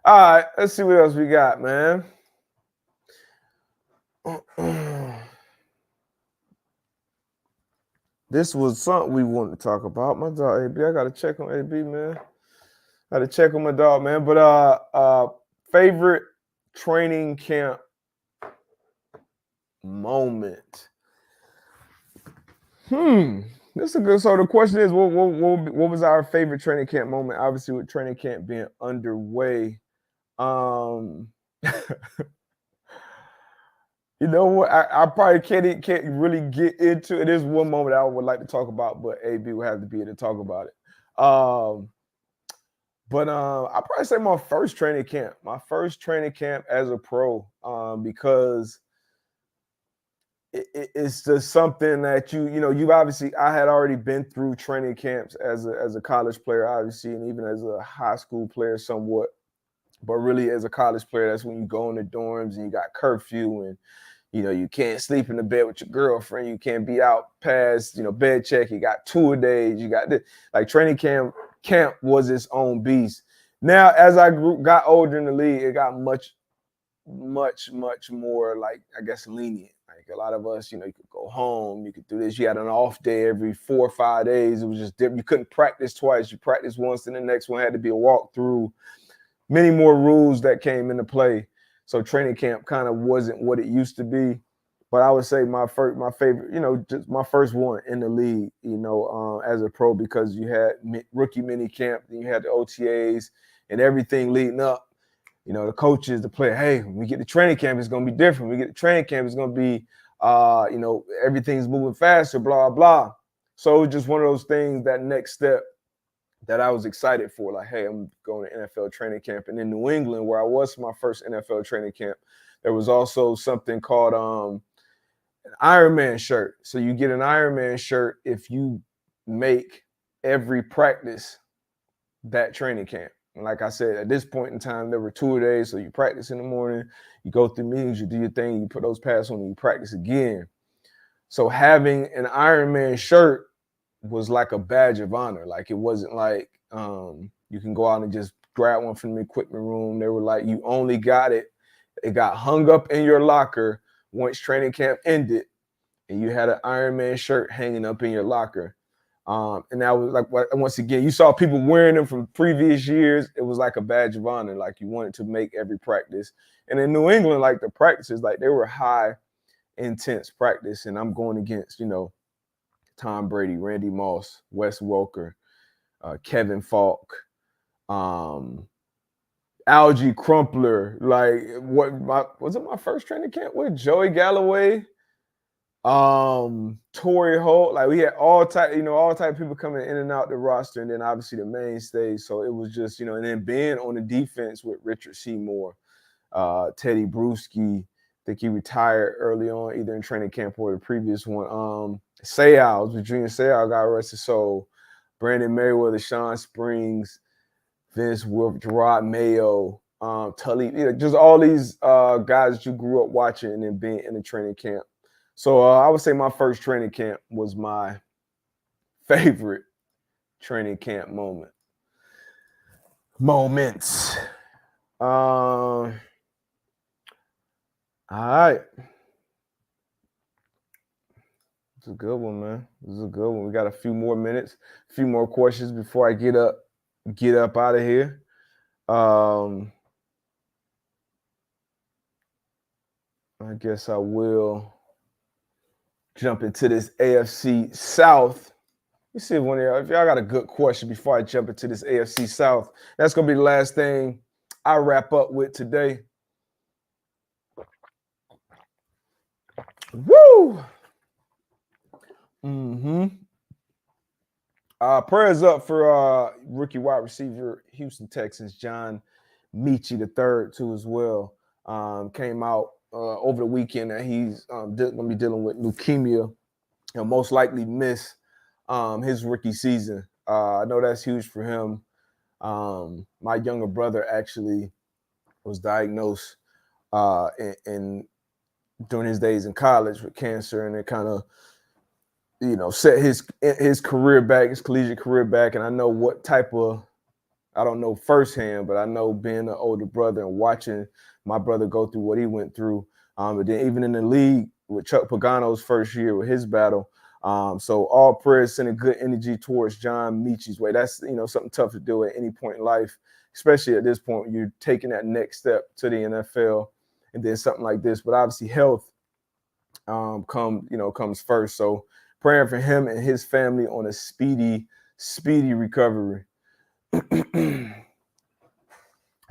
right, let's see what else we got, man. This was something we wanted to talk about. My dog AB, I gotta check on AB, man. Gotta check on my dog, man. But favorite training camp moment. This is a good. So the question is, what was our favorite training camp moment? Obviously, with training camp being underway, you know what? I probably can't really get into it. There's one moment I would like to talk about, but AB will have to be able to talk about it. But I probably say my first training camp as a pro, because it's just something that you've obviously. I had already been through training camps as a college player, obviously, and even as a high school player, somewhat. But really, as a college player, that's when you go in the dorms and you got curfew, and you can't sleep in the bed with your girlfriend. You can't be out past bed check. You got tour days. You got this. Like training camp was its own beast. Now, as I got older in the league, it got much more, like, I guess, lenient. Like a lot of us, you could go home, you could do this. You had an off day every 4 or 5 days. It was just different. You couldn't practice twice. You practiced once, and the next one had to be a walkthrough. Many more rules that came into play. So training camp kind of wasn't what it used to be. But I would say my favorite, just my first one in the league, as a pro, because you had rookie mini camp, then you had the OTAs and everything leading up. The coaches, the player, hey, when we get to training camp, it's going to be different. When we get to training camp, it's going to be, everything's moving faster, blah, blah. So it was just one of those things, that next step that I was excited for. Like, hey, I'm going to NFL training camp. And in New England, where I was for my first NFL training camp, there was also something called an Ironman shirt. So you get an Ironman shirt if you make every practice that training camp. And like I said, at this point in time, there were tour days. So you practice in the morning, you go through meetings, you do your thing, you put those pads on, and you practice again. So having an Ironman shirt was like a badge of honor. Like, it wasn't like you can go out and just grab one from the equipment room. They were like, you only got it. It got hung up in your locker once training camp ended, and you had an Ironman shirt hanging up in your locker. And that was like, once again, you saw people wearing them from previous years. It was like a badge of honor. Like, you wanted to make every practice. And in New England, like, the practices, like, they were high, intense practice. And I'm going against, Tom Brady, Randy Moss, Wes Welker, Kevin Falk, Algie Crumpler. Like, was it my first training camp with Joey Galloway? Torrey Holt. Like, we had all type of people coming in and out the roster, and then obviously the mainstays. So it was just, and then being on the defense with Richard Seymour, Teddy Bruschi. I think he retired early on, either in training camp or the previous one. Sayals, Virginia Sayals, got arrested. So Brandon Merriweather, Sean Springs, Vince Wilf, Gerard Mayo, Tully, just all these guys that you grew up watching and then being in the training camp. So I would say my first training camp was my favorite training camp moments. All right. It's a good one, man. This is a good one. We got a few more minutes, a few more questions before I get up out of here. I guess I will jump into this AFC South. Let me see if y'all got a good question before I jump into this AFC South. That's going to be the last thing I wrap up with today. Woo! Prayers up for rookie wide receiver, Houston Texans, John Metchie III, too, as well. Came out over the weekend that he's going to be dealing with leukemia and most likely miss his rookie season. I know that's huge for him. My younger brother actually was diagnosed during his days in college with cancer, and it kind of, set his career back, his collegiate career back. And I know what type of, I don't know firsthand, but I know being an older brother and watching my brother go through what he went through. But then even in the league with Chuck Pagano's first year with his battle. So all prayers, sending good energy towards John Metchie's way. That's, something tough to do at any point in life, especially at this point when you're taking that next step to the NFL and then something like this. But obviously health comes first. So praying for him and his family on a speedy recovery.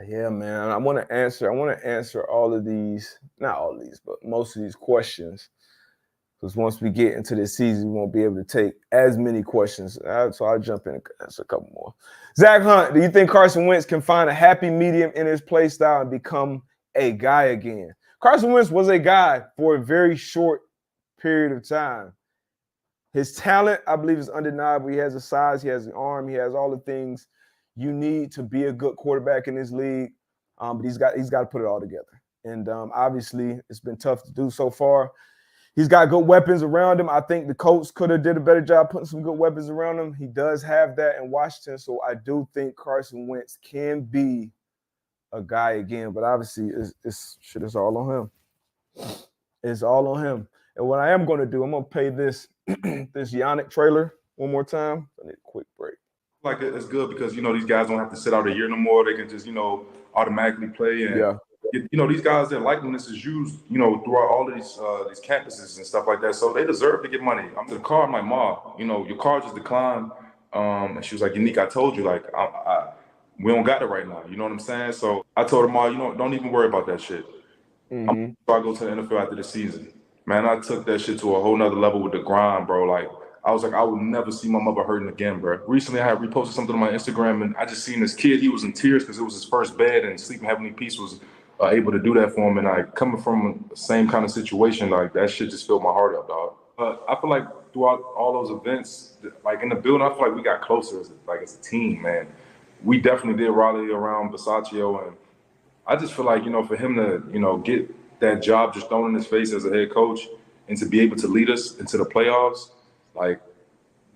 Yeah, man. I want to answer all of these, not all of these, but most of these questions. Because once we get into this season, we won't be able to take as many questions. So I'll jump in and answer a couple more. Zach Hunt, do you think Carson Wentz can find a happy medium in his play style and become a guy again? Carson Wentz was a guy for a very short period of time. His talent, I believe, is undeniable. He has the size, he has the arm, he has all the things you need to be a good quarterback in this league. But he's got to put it all together. And obviously, it's been tough to do so far. He's got good weapons around him. I think the Colts could have did a better job putting some good weapons around him. He does have that in Washington, so I do think Carson Wentz can be a guy again. But obviously, it's all on him. It's all on him. And what I am going to do, I'm going to play this this Yannick trailer one more time. I need a quick break. Like it's good because these guys don't have to sit out a year no more. They can just automatically play and these guys, their likeness is used throughout all of these campuses and stuff like that. So they deserve to get money. I'm to the car. I'm like, Ma, your car just declined. And she was like, Unique, I told you, like, we don't got it right now. You know what I'm saying? So I told her, Ma, don't even worry about that shit. Mm-hmm. I go to the NFL after the season. Man, I took that shit to a whole nother level with the grind, bro. Like, I was like, I would never see my mother hurting again, bro. Recently, I had reposted something on my Instagram, and I just seen this kid. He was in tears because it was his first bed, and Sleep in Heavenly Peace was able to do that for him. And coming from the same kind of situation, like, that shit just filled my heart up, dog. I feel like throughout all those events, like in the building, I feel like we got closer as a team, man. We definitely did rally around Bisaccio, and I just feel like, for him to, get that job just thrown in his face as a head coach and to be able to lead us into the playoffs, like,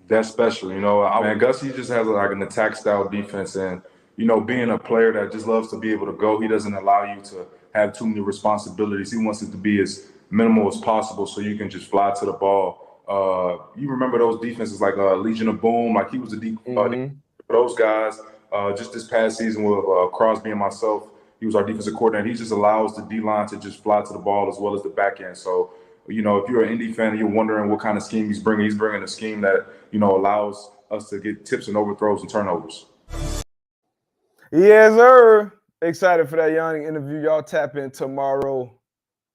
that's special, Man, Gussie just has like an attack style defense, and being a player that just loves to be able to go, he doesn't allow you to have too many responsibilities. He wants it to be as minimal as possible so you can just fly to the ball. You remember those defenses like Legion of Boom, like he was the deep for those guys. Just this past season with Crosby and myself, he was our defensive coordinator. He just allows the D-line to just fly to the ball as well as the back end. So, if you're an Indy fan and you're wondering what kind of scheme he's bringing a scheme that, allows us to get tips and overthrows and turnovers. Yes, sir. Excited for that Yannick interview. Y'all tap in tomorrow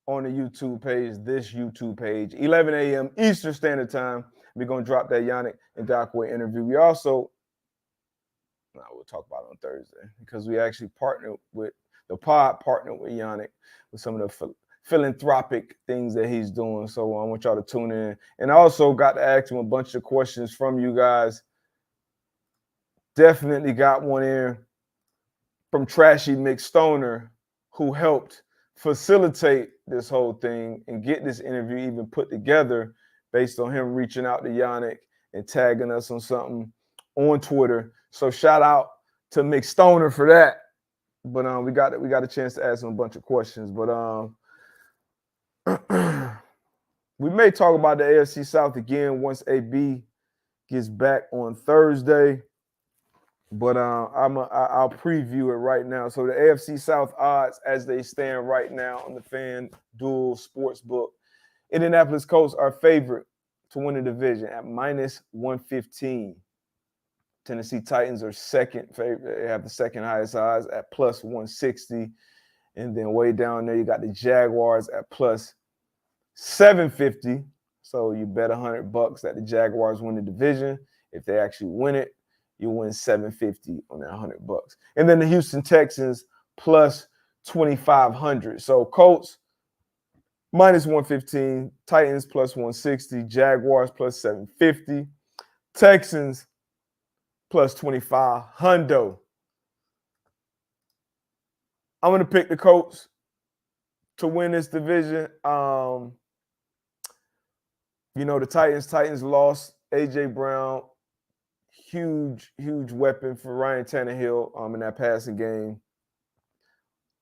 on the YouTube page, this YouTube page, 11 a.m. Eastern Standard Time. We're going to drop that Yannick and Dockway interview. We also, we'll talk about it on Thursday because we actually partnered with Yannick with some of the philanthropic things that he's doing. So I want y'all to tune in. And I also got to ask him a bunch of questions from you guys. Definitely got one in from Trashy Mick Stoner, who helped facilitate this whole thing and get this interview even put together based on him reaching out to Yannick and tagging us on something on Twitter. So shout out to Mick Stoner for that. But we got a chance to ask him a bunch of questions. But we may talk about the AFC South again once AB gets back on Thursday. But I'll preview it right now. So the AFC South odds as they stand right now on the FanDuel Sportsbook. Indianapolis Colts are favored to win the division at -115. Tennessee Titans are second favorite. They have the second highest odds at +160. And then way down there, you got the Jaguars at +750. So you bet $100 that the Jaguars win the division. If they actually win it, you win $750 on that $100. And then the Houston Texans +2,500. So Colts -115, Titans +160, Jaguars +750, Texans +2,500. I'm going to pick the Colts to win this division. The Titans lost A.J. Brown. Huge weapon for Ryan Tannehill in that passing game.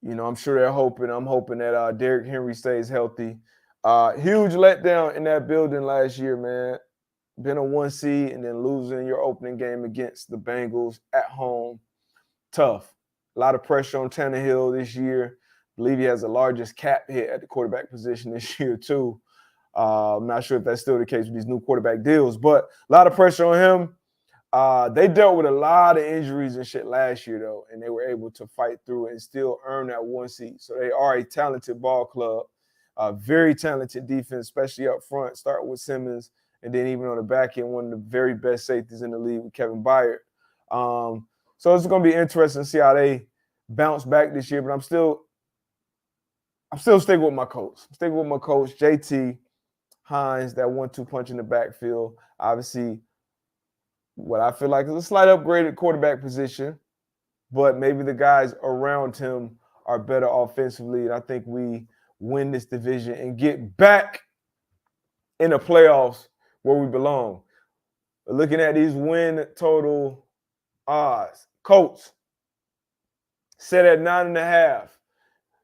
I'm sure they're hoping. I'm hoping that Derrick Henry stays healthy. Huge letdown in that building last year, man. Been a 1 seed and then losing your opening game against the Bengals at home. Tough. A lot of pressure on Tannehill this year. I believe he has the largest cap hit at the quarterback position this year, too. I'm not sure if that's still the case with these new quarterback deals, but a lot of pressure on him. They dealt with a lot of injuries and shit last year, though, and they were able to fight through it and still earn that 1 seed. So they are a talented ball club, very talented defense, especially up front, starting with Simmons, and then even on the back end, one of the very best safeties in the league with Kevin Byard. So it's going to be interesting to see how they bounce back this year, but I'm still sticking with my coach. JT, Hines, that 1-2 punch in the backfield. Obviously, what I feel like is a slight upgrade at quarterback position, but maybe the guys around him are better offensively. And I think we win this division and get back in the playoffs where we belong. Looking at these win total odds, Colts set at 9.5.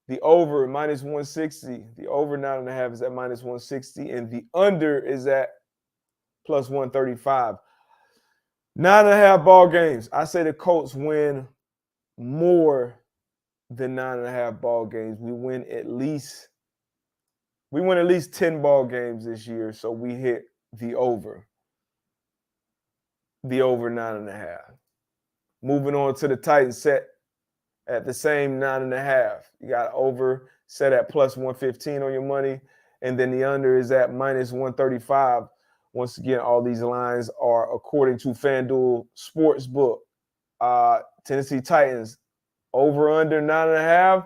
The over -160. The over 9.5 is at -160, and the under is at +135. 9.5 ball games. I say the Colts win more than 9.5 ball games. We win at least 10 ball games this year, so we hit the over. The over 9.5. Moving on to the Titans, set at the same 9.5. You got over set at +115 on your money, and then the under is at -135. Once again, all these lines are according to FanDuel Sportsbook. Tennessee Titans over under 9.5.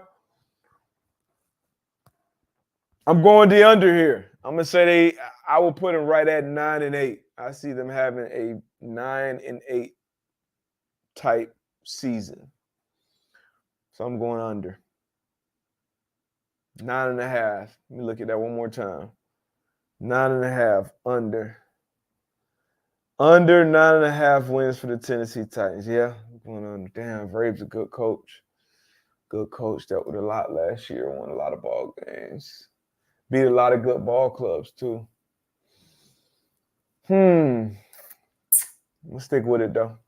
I'm going the under here. I'm gonna say I will put them right at 9-8. I see them having a 9-8 type season. So I'm going under. 9.5. Let me look at that one more time. 9.5 under. Under 9.5 wins for the Tennessee Titans. Yeah, I'm going under. Damn, Vrabe's a good coach. Good coach. Dealt with a lot last year. Won a lot of ball games. Beat a lot of good ball clubs too. I'm gonna stick with it though.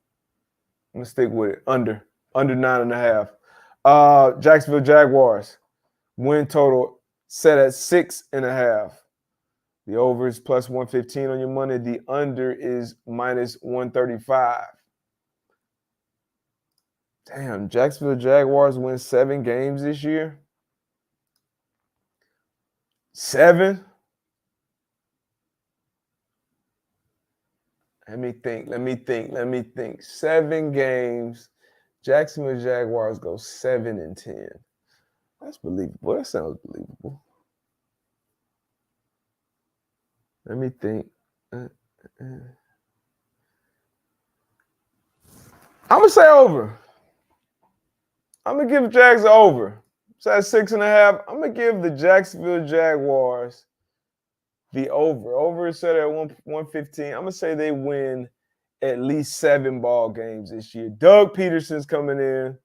I'm gonna stick with it. Under 9.5. Jacksonville Jaguars win total set at 6.5. The over is +115 on your money. The under is -135. Damn, Jacksonville Jaguars win 7 games this year. 7? Let me think. 7 games. Jacksonville Jaguars go 7-10. That's believable. That sounds believable. Let me think. I'm going to say over. I'm going to give Jags over. It's at 6.5. I'm going to give the Jacksonville Jaguars the over. Over is set at 115. I'm going to say they win at least 7 ball games this year. Doug Peterson's coming in.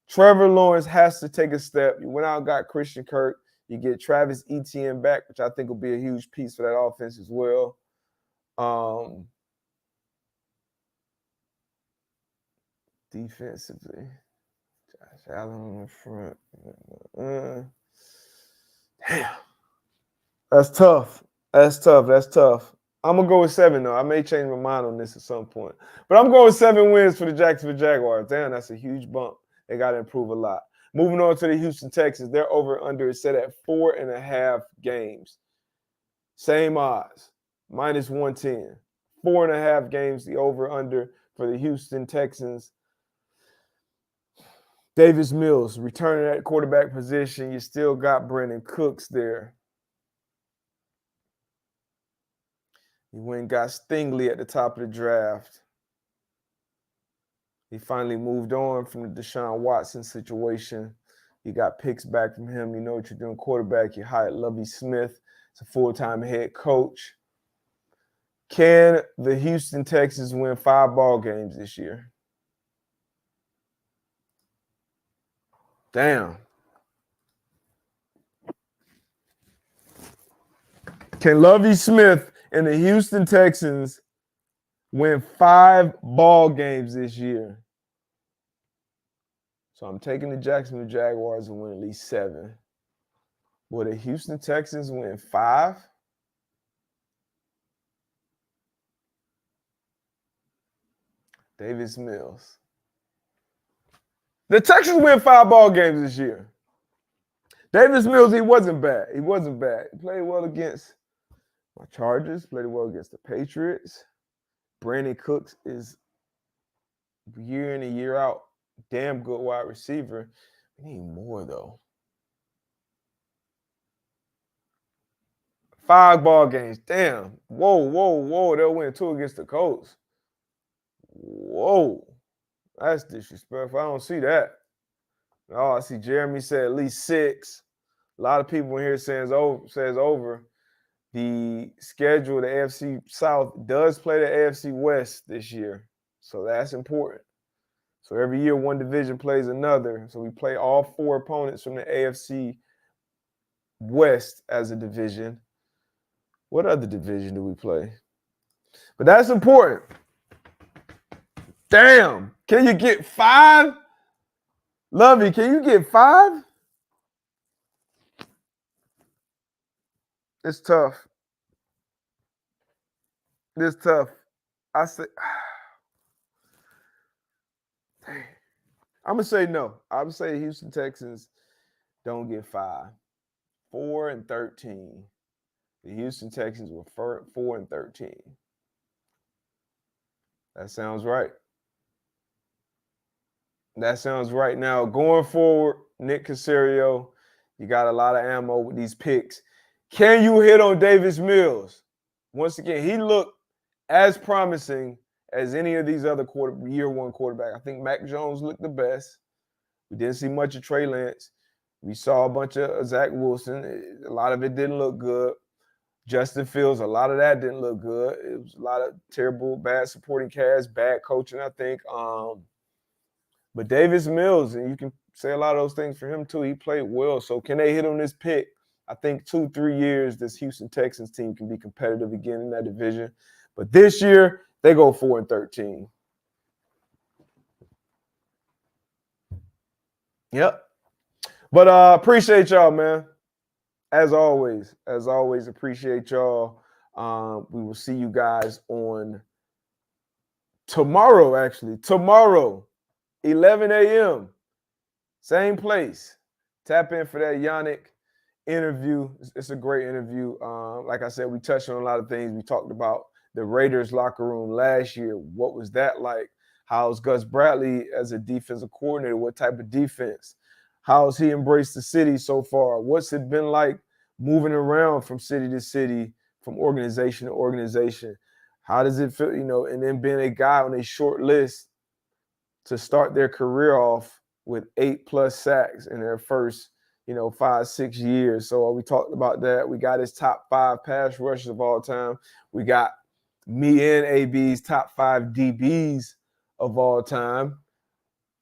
Trevor Lawrence has to take a step. You went out and got Christian Kirk. You get Travis Etienne back, which I think will be a huge piece for that offense as well. Defensively, Josh Allen in front. Damn. That's tough. I'm going to go with 7, though. I may change my mind on this at some point. But I'm going with 7 wins for the Jacksonville Jaguars. Damn, that's a huge bump. They got to improve a lot. Moving on to the Houston Texans, their over-under is set at 4.5 games. Same odds, -110. 4.5 games, the over-under for the Houston Texans. Davis Mills returning at quarterback position. You still got Brandon Cooks there. He went and got Stingley at the top of the draft. He finally moved on from the Deshaun Watson situation. You got picks back from him. You know what you're doing. Quarterback, you hired Lovie Smith. It's a full-time head coach. Can the Houston Texans win 5 ball games this year? Damn. Can Lovie Smith and the Houston Texans win 5 ball games this year? So I'm taking the Jacksonville Jaguars to win at least 7. Will the Houston Texans win 5? Davis Mills. The Texans win 5 ball games this year. Davis Mills, he wasn't bad. He played well against my Chargers, played well against the Patriots. Brandon Cooks is year in and year out, damn good wide receiver. We need more, though. 5 ball games. Damn. Whoa. They'll win 2 against the Colts. Whoa. That's disrespectful. I don't see that. Oh, I see Jeremy said at least 6. A lot of people in here says over. The schedule, the AFC South does play the AFC West this year. So that's important. So every year one division plays another. So we play all 4 opponents from the AFC West as a division. What other division do we play? But that's important. Damn. Can you get 5? Lovey, can you get 5? It's tough. It's tough. I say, I'm going to say no. I'm going to say Houston Texans don't get 5. 4-13. The Houston Texans were 4-13. That sounds right. That sounds right. Now, going forward, Nick Caserio, you got a lot of ammo with these picks. Can you hit on Davis Mills? Once again, he looked as promising as any of these other year 1 quarterbacks. I think Mac Jones looked the best. We didn't see much of Trey Lance. We saw a bunch of Zach Wilson. A lot of it didn't look good. Justin Fields, a lot of that didn't look good. It was a lot of terrible, bad supporting cast, bad coaching, I think. But Davis Mills, and you can say a lot of those things for him too. He played well. So can they hit on this pick? I think 2-3 years, this Houston Texans team can be competitive again in that division. But this year, they go 4-13. Yep. But appreciate y'all, man. As always, appreciate y'all. We will see you guys on tomorrow, actually. Tomorrow, 11 a.m., same place. Tap in for that Yannick interview. It's a great interview. Like I said, we touched on a lot of things. We talked about the Raiders locker room last year. What was that like? How's Gus Bradley as a defensive coordinator? What type of defense? How's he embraced the city so far? What's it been like moving around from city to city, from organization to organization? How does it feel, and then being a guy on a short list to start their career off with 8+ sacks in their first, 5-6 years. So we talked about that. We got his top 5 pass rushers of all time. We got me and AB's top 5 DBs of all time.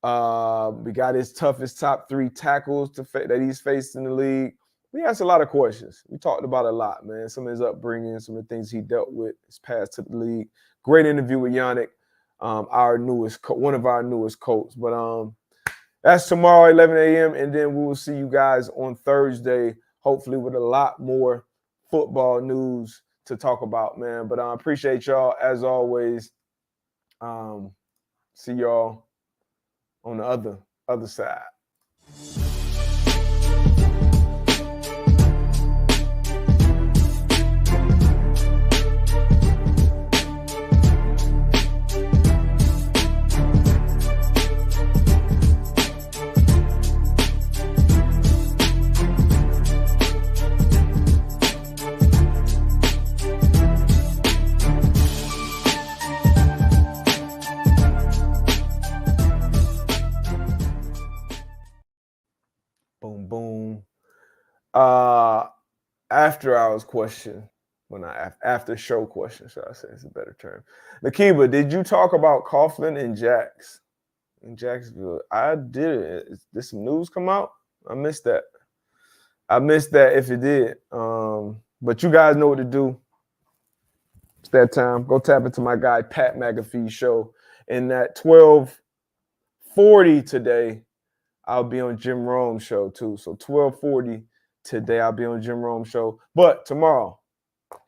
We got his toughest top 3 tackles that he's faced in the league. We asked a lot of questions. We talked about a lot, man. Some of his upbringing, some of the things he dealt with, his path to the league. Great interview with Yannick, one of our newest coaches. But that's tomorrow, 11 a.m., and then we will see you guys on Thursday, hopefully with a lot more football news to talk about, man. But I appreciate y'all as always. See y'all on the other side. Boom. After hours question, after show question, should I say, it's a better term. Nakiba, did you talk about Coughlin and Jax in Jacksonville? I did. Did some news come out? I missed that. If it did. But you guys know what to do. It's that time. Go tap into my guy Pat McAfee's show. And that 12:40 today, I'll be on Jim Rome's show too. So 12:40 today, I'll be on Jim Rome's show. But tomorrow,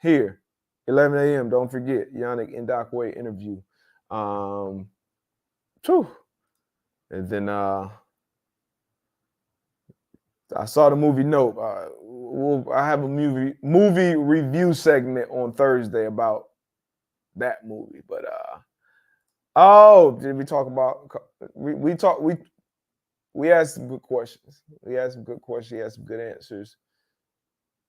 here, 11 a.m., don't forget, Yannick Ndakwe interview. And then I saw the movie Nope. I have a movie review segment on Thursday about that movie. But did we talk about we asked some good questions. He had some good answers.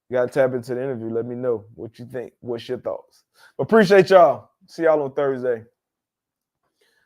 You got to tap into the interview. Let me know what you think. What's your thoughts? Appreciate y'all. See y'all on Thursday.